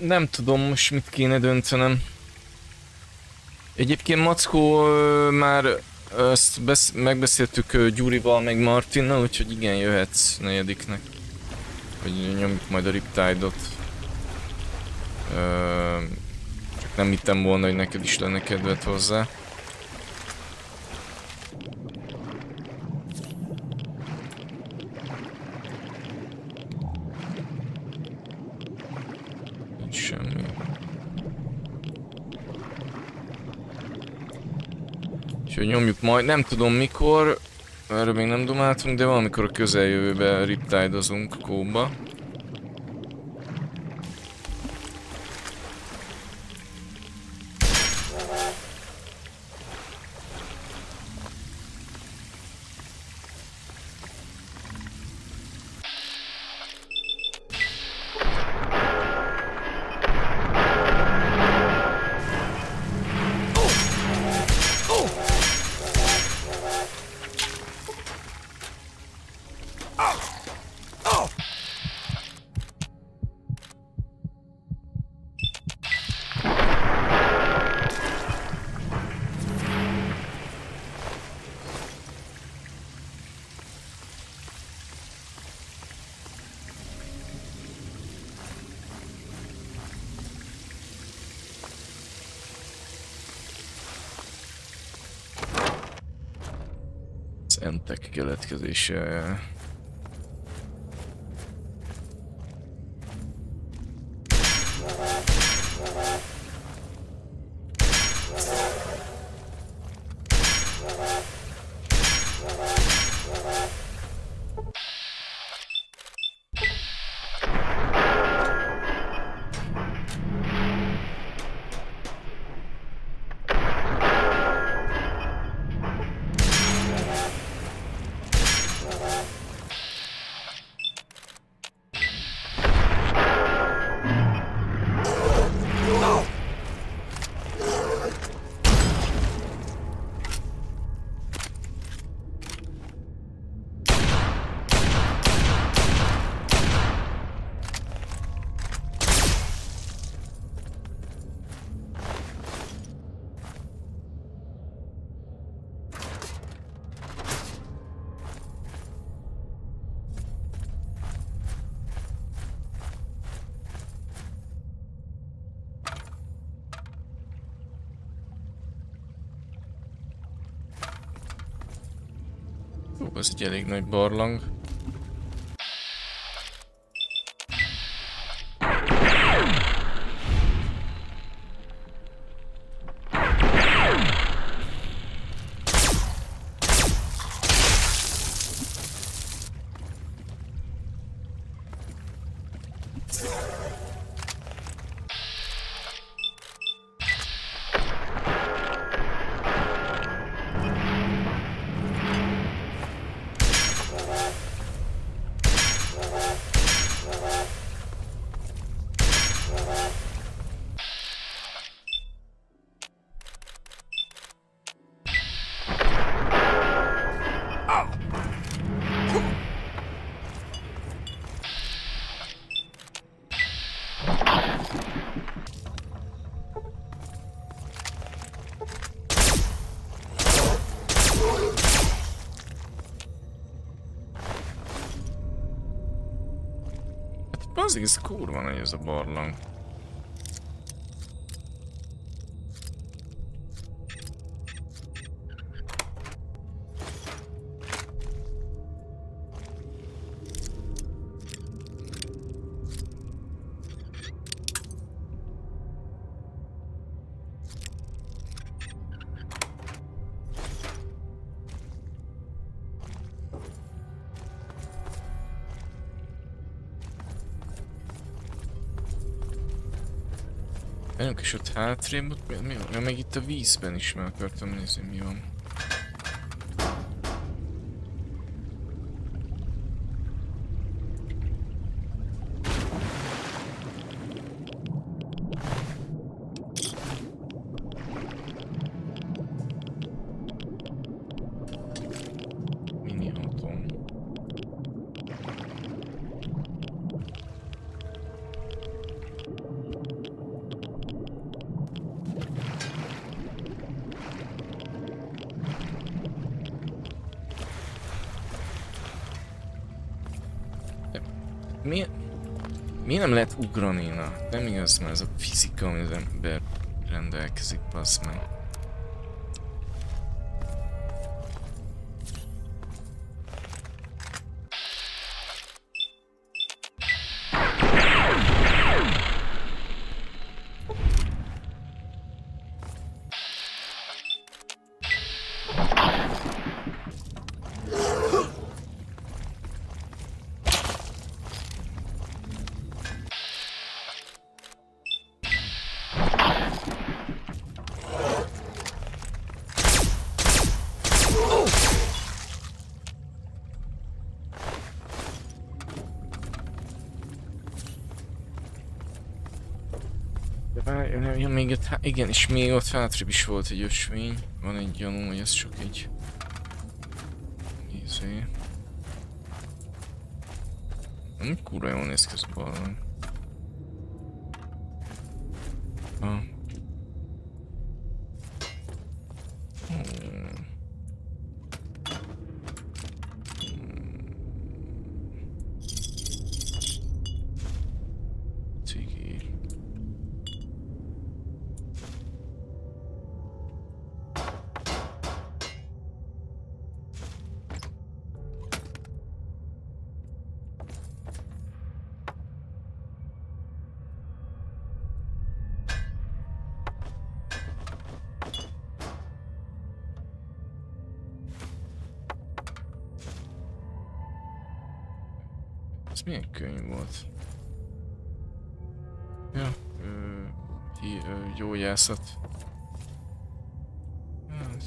Nem tudom most mit kéne döntenem. Egyébként Mackó már ezt megbeszéltük Gyurival meg Martinnal, úgyhogy igen, jöhetsz negyediknek. Hogy nyomjuk majd a Riptide-ot. Csak nem hittem volna, hogy neked is lenne kedved hozzá. Semmi. Úgyhogy nyomjuk majd, nem tudom mikor, erről még nem domáltunk, de valamikor a közeljövőben riptide-ozunk kóba. Entek keletkezése. Ez egy elég nagy barlang. Bazzik, ez kurva nagy ez a barlang. Menjünk is ott hátrébb, mi van? Meg itt a vízben is meg akartam nézni, mi van. Mini autóm. Miért nem lehet ugrani? Na, nem igaz, mert ez a fizika, ami az ember rendelkezik, bassz meg. Ja, még ott, igen, és még ott hátrébb is volt egy ösvény. Van egy gyanú, hogy ez csak egy... Nézzé. Nem kurva jól néz ki ez a balon. Ez milyen könyv volt? Ja, gyógyászat. Hát.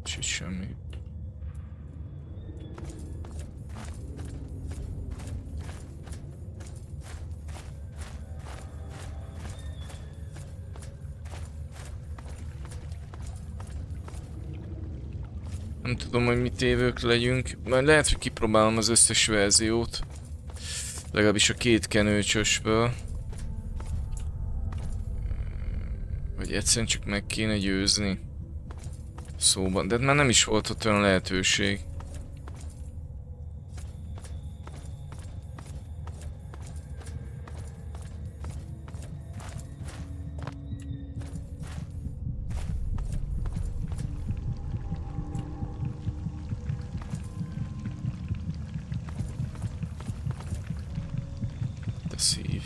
Nincs semmi. Nem tudom, hogy mit évők legyünk. Majd lehet, hogy kipróbálom az összes verziót. Legalábbis a két kenőcsösből. Vagy egyszerűen csak meg kéne győzni. Szóban. De már nem is volt ott olyan lehetőség. Szív.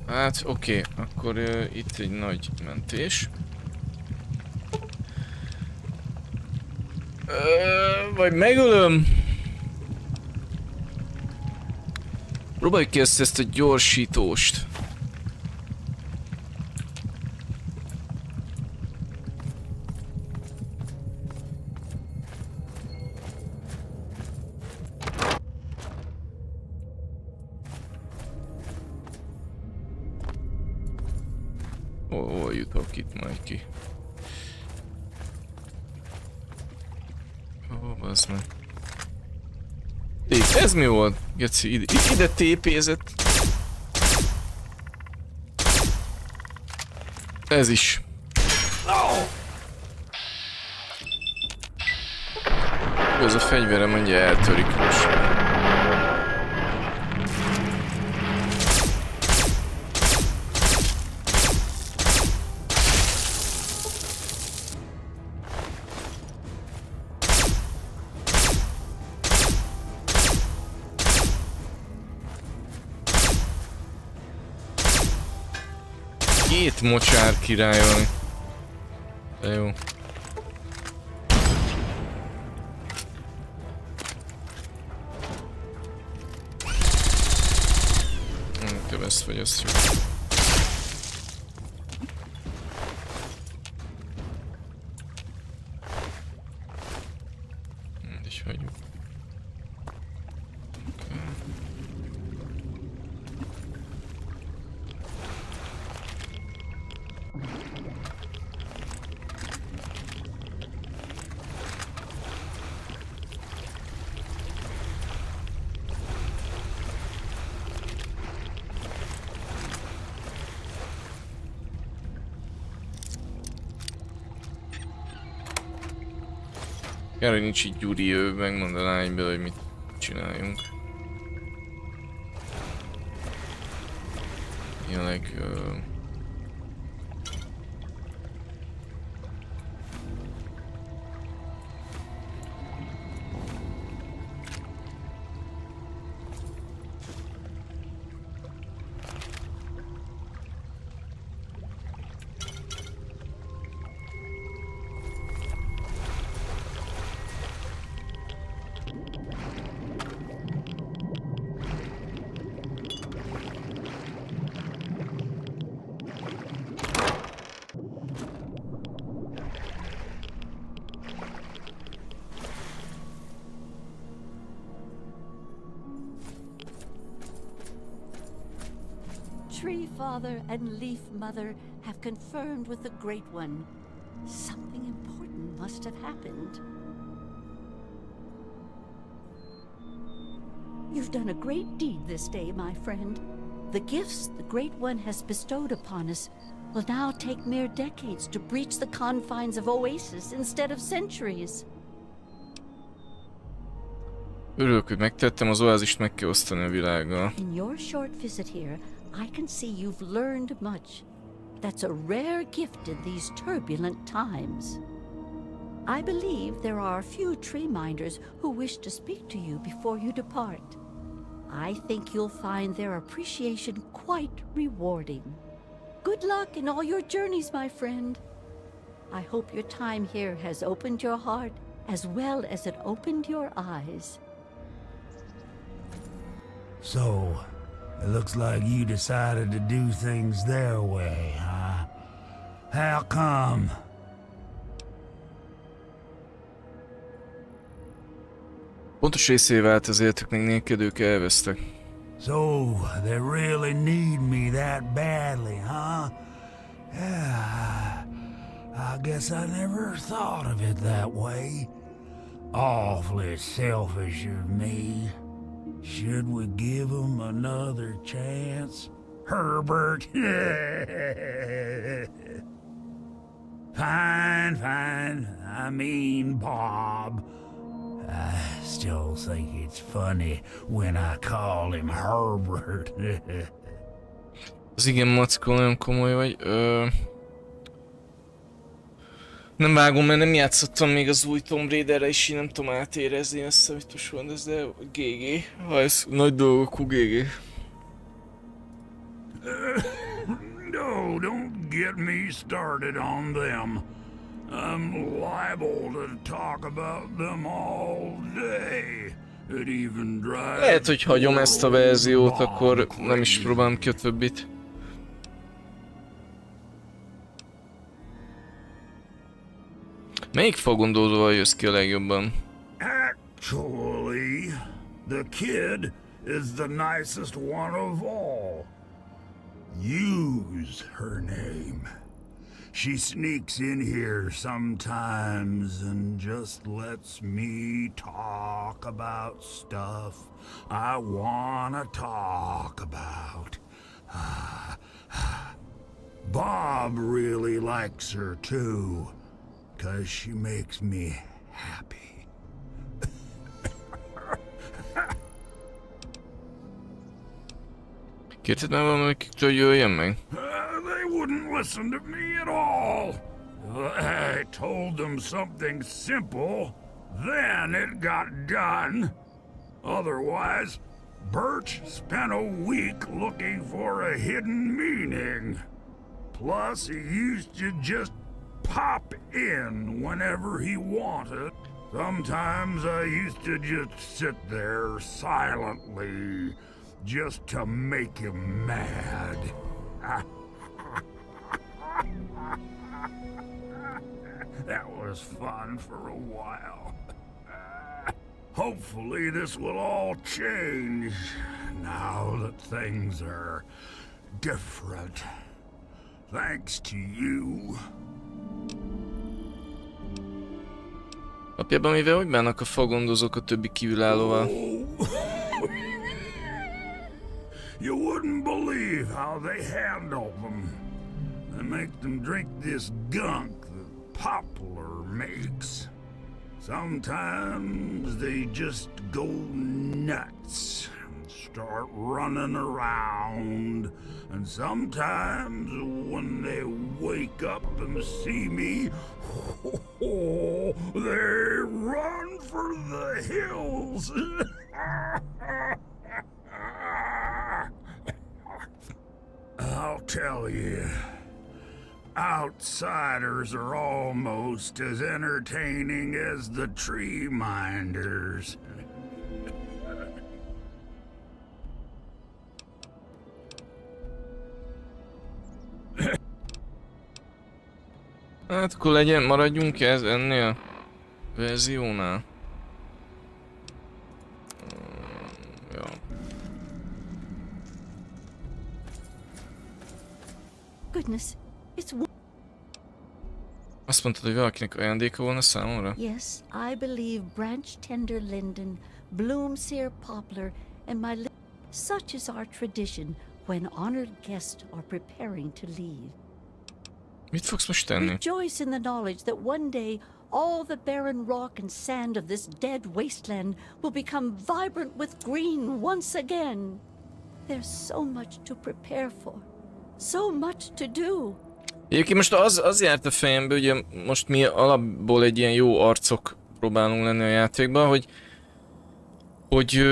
Hát oké, akkor itt egy nagy mentés. Vagy megölöm. Próbáljuk ki ezt a gyorsítóst. Hol jutok itt majd ki? Bazd meg. Ez mi volt? Geci, ide tépézett. Ez is. Ez a fegyverem mondja eltörik most. Két mocsár király van. De jó. Inkább ezt fogyasztjuk. És hagyjuk. Kár, hogy nincs így Gyuri, ő megmondaná egyből, hogy mit csináljunk. Jelenleg... Tree Father and Leaf Mother have confirmed with the Great One. Something important must have happened. You've done a great deed this day, my friend. The gifts the Great One has bestowed upon us will now take mere decades to breach the confines of Oázis instead of centuries. Örülök, hogy megtettem, az Oázist meg kell osztani a világgal. In your short visit here, I can see you've learned much. That's a rare gift in these turbulent times. I believe there are a few tree minders who wish to speak to you before you depart. I think you'll find their appreciation quite rewarding. Good luck in all your journeys, my friend. I hope your time here has opened your heart as well as it opened your eyes. So, it looks like you decided to do things their way, huh? How come? Pontos részévé vált az életük, még nélkül ők elvesztek. So, they really need me that badly, huh? Yeah, I guess I never thought of it that way. Awfully selfish of me. Should we give him another chance? Herbert? Fine, fine. I mean, Bob. I still think it's funny when I call him Herbert. Az igen, Mackó, nagyon komoly vagy. Nem vágom, mert nem játszottam még az új Tomb Raiderre, és így nem tudom átérezni azt, amit most van, ez de GG. Ha ez nagy dolgok, GG. No, don't get me started on them. I'm liable to talk about them all day. It even drives. Lehet, hogy hagyom ezt a verziót, akkor nem is próbálom ki a többit. Melyik falgondolóval jössz ki a legjobban? Actually, the kid is the nicest one of all. Use her name. She sneaks in here sometimes and just lets me talk about stuff I wanna talk about. Bob really likes her too, 'cause she makes me happy. Kérted már valamelyiktől jöjjön meg? They wouldn't listen to me at all. I told them something simple, then it got done. Otherwise, Birch spent a week looking for a hidden meaning. Plus, he used to just pop in whenever he wanted. Sometimes I used to just sit there silently, just to make him mad. That was fun for a while. Hopefully this will all change now that things are different. Thanks to you. Apjában mivel hogy bánnak a fagondozók a többi kívülállóval? You wouldn't believe how they handle them. They make them drink this gunk that Poplar makes. Sometimes they just go nuts and start running around. And sometimes when they wake up and see me, they run for the hills. I'll tell you, outsiders are almost as entertaining as the tree minders. Hát akkor legyen, maradjunk ennél verziónál. Ja. Goodness, it's... Azt mondtad, hogy valakinek ajándéka volna számomra? Yes, I believe branch tender linden, bloom sere poplar, and my such is our tradition when honored guests are preparing to leave. Mit fogsz most tenni? Rejoice in the knowledge that one day all the barren rock and sand of this dead wasteland will become vibrant with green once again. There's so much to prepare for, so much to do. Egyébként most az járt a fejembe, ugye most mi alapból egy ilyen jó arcok próbálunk lenni a játékban, hogy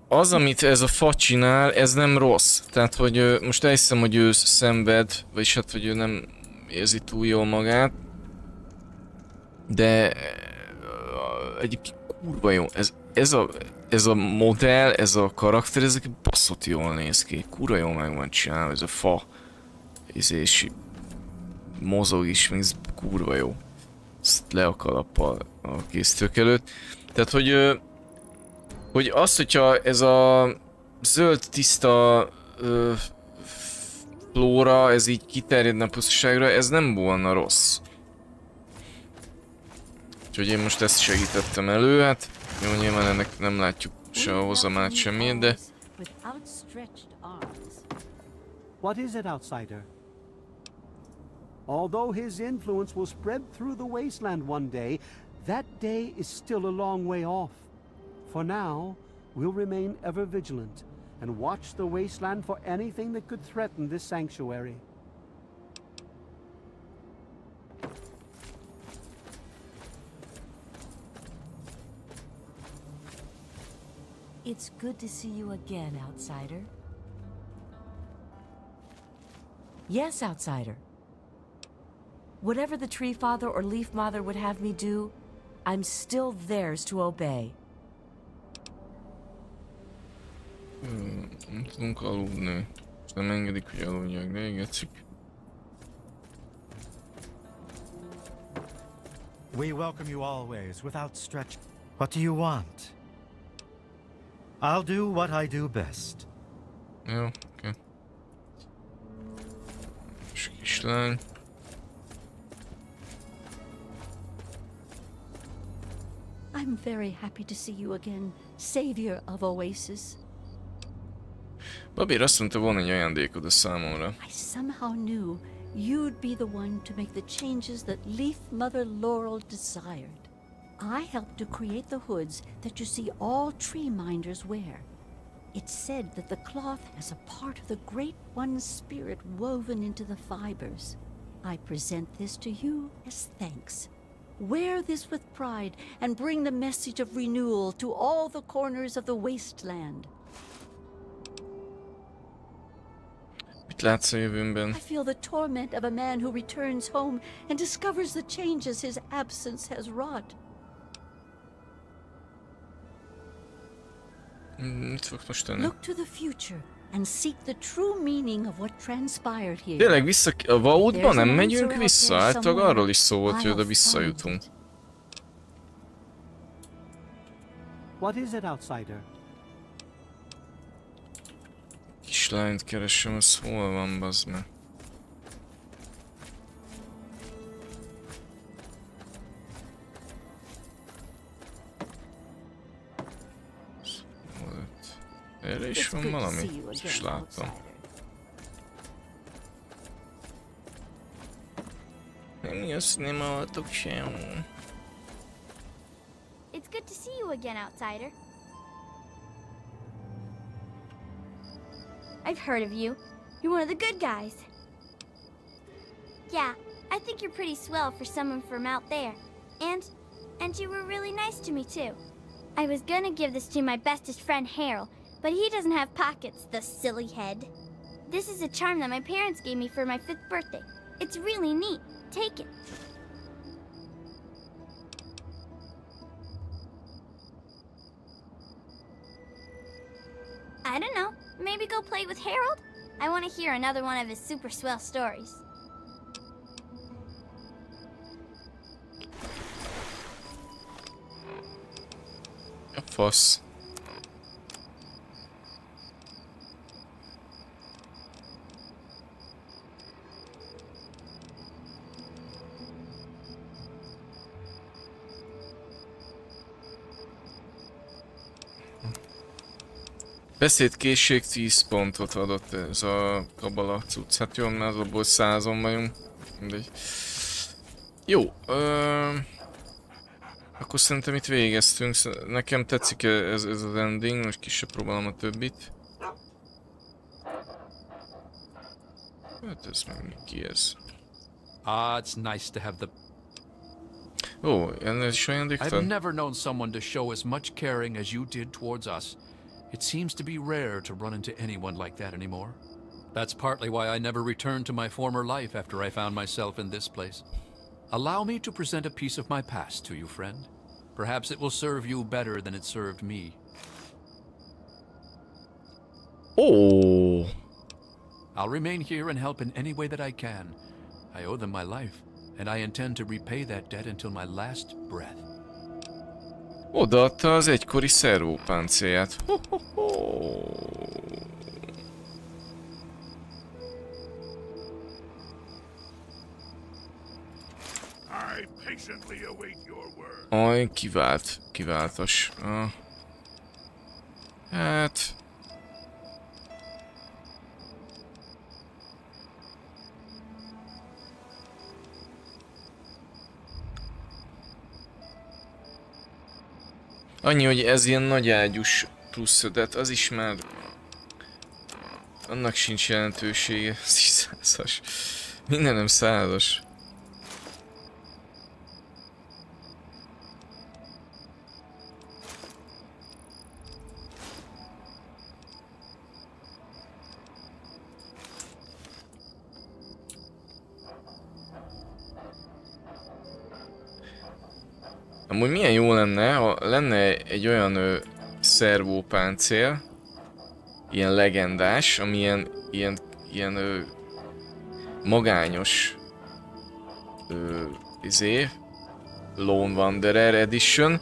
az, amit ez a fa csinál, ez nem rossz. Tehát, hogy most elhiszem, hogy ő szenved, vagyis hát, hogy ő nem érzi túl jól magát. De egyébként kurva jó. Ez a modell, ez a karakter, ezek baszott jól néz ki. Kurva jól meg van csinálva, ez a fa. És mozog is, még ez kurva jó. Ezt le a kalappal a készítők előtt. Tehát, hogy azt, hogyha ez a zöld, tiszta flóra, ez így kiterjedne a pusztaságra, ez nem volna rossz. Úgyhogy én most ezt segítettem elő, hát jó, nyilván ennek nem látjuk se a hozamát semmilyen, de... What is it, outsider? Although his influence will spread through the wasteland one day, that day is still a long way off. For now, we'll remain ever vigilant and watch the wasteland for anything that could threaten this sanctuary. It's good to see you again, outsider. Yes, outsider. Whatever the Tree Father or Leaf Mother would have me do, I'm still theirs to obey. Nem tudunk aludni. És nem engedik, hogy aludjak, de égetszik. We welcome you always, without stretch. What do you want? I'll do what I do best. Jó, oké. És kislány. I'm very happy to see you again, savior of Oasis. Babér azt mondta, volna egy ajándékod a számomra. I somehow knew you'd be the one to make the changes that Leaf Mother Laurel desired. I helped to create the hoods that you see all tree minders wear. It's said that the cloth has a part of the Great One's spirit woven into the fibers. I present this to you as thanks. Wear this with pride and bring the message of renewal to all the corners of the wasteland. Mit látsz a jövőmben? I feel the torment of a man who returns home and discovers the changes his absence has wrought. Mit fog most tenni? Look to the future and seek the true meaning of what transpired here. Tényleg vissza... A Vaultba nem megyünk vissza? Általában arról is szó volt, hogy oda visszajutunk. What is it, outsider? Kislányt keresem, az hol van, bazd meg? Erre is van valami? Ezt is láttam. Nem jössz, nem hallottok sehol. It's good to see you again, outsider. I've heard of you. You're one of the good guys. Yeah, I think you're pretty swell for someone from out there. And you were really nice to me too. I was gonna give this to my bestest friend Harold, but he doesn't have pockets, the silly head. This is a charm that my parents gave me for my 5th birthday. It's really neat. Take it. I don't know. Maybe go play with Harold? I want to hear another one of his super swell stories. A fasz. Beszédkészség 10 pontot adott ez a kabala cucc. Hát jó, mert abból 100-on vagyunk. Mindegy. Jó. Akkor szerintem itt végeztünk. Nekem tetszik ez az ending. Most ki se próbálom a többit. Hát ez meg ki ez? It's nice to have the... Ó, ennél is ajándéktal? I've never known someone to show as much caring as you did towards us. It seems to be rare to run into anyone like that anymore. That's partly why I never returned to my former life after I found myself in this place. Allow me to present a piece of my past to you, friend. Perhaps it will serve you better than it served me. Oh. I'll remain here and help in any way that I can. I owe them my life, and I intend to repay that debt until my last breath. Odaadta az egykori szervópáncélját. Aj, kiváltas. Hát... Annyi, hogy ez ilyen nagyágyús plusz, de az is már... Annak sincs jelentősége. Ez is 100-as. Mindenem 100-as. Amúgy milyen jó lenne, ha lenne egy olyan szervópáncél, ilyen legendás, ami ilyen magányos Lone Wanderer Edition,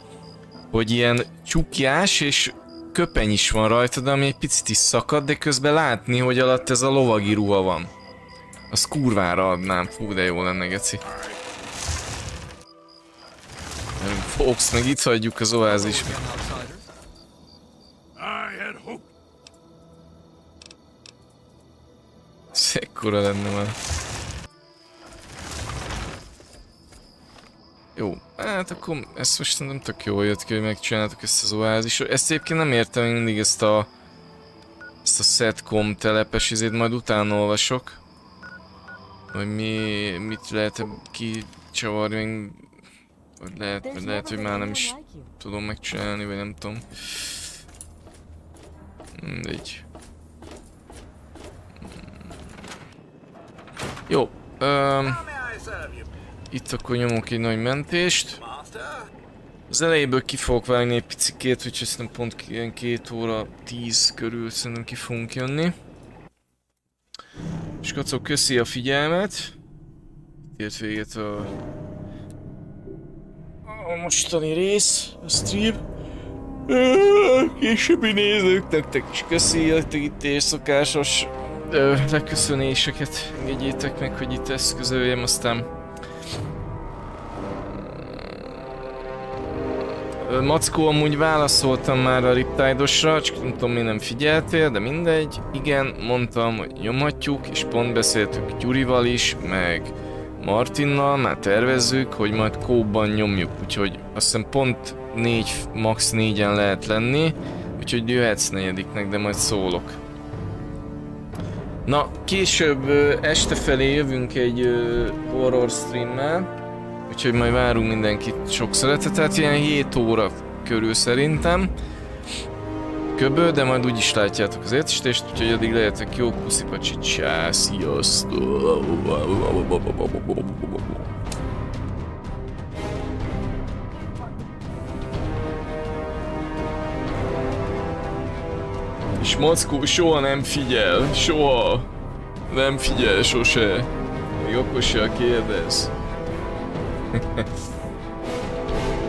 hogy ilyen csukjás és köpeny is van rajta, de ami egy picit is szakad, de közben látni, hogy alatt ez a lovagi ruha van. Azt kurvára adnám, fú, de jó lenne, geci. Fox, meg itt hagyjuk az Oázisba. mekkora lenne már. Jó, hát akkor ezt most nem tök jól jött ki, hogy megcsináltuk ezt az oázisot. Ezt egyébként nem értem mindig ezt a setcom telepes izét, majd utána olvasok. Hogy mit lehet kicsavarni, vagy lehet, hogy már nem is tudom megcsinálni, vagy nem tudom. Mindegy. Jó, itt akkor nyomok egy nagy mentést. Az elejéből ki fogok vágni egy picikét, úgyhogy szerintem pont ilyen 2 óra 10 körül szerintem ki fogunk jönni. És kacok, köszi a figyelmet. Ért véget a mostani rész, a stream. Későbbi nézőknek is köszi a itt szokásos leköszönéseket. Engedjétek meg, hogy itt eszközöljem, aztán Mackó, amúgy válaszoltam már a Riptide-osra, csak nem tudom, mi nem figyeltél, de mindegy. Igen, mondtam, hogy nyomhatjuk, és pont beszéltük Gyurival is, meg Martinnal, már tervezzük, hogy majd kóban nyomjuk, úgyhogy azt hiszem pont 4, max 4-en lehet lenni, úgyhogy jöhetsz 4-nek, de majd szólok. Na, később este felé jövünk egy horror streammel, úgyhogy majd várunk mindenkit sok szeretet, tehát ilyen 7 óra körül szerintem. Köbö, de majd úgyis látjátok az értesítést, úgyhogy addig legyetek jó, puszipacsi, csá, sziasztok! És Mackó soha nem figyel, soha! Nem figyel sose. Még akkor se kérdez.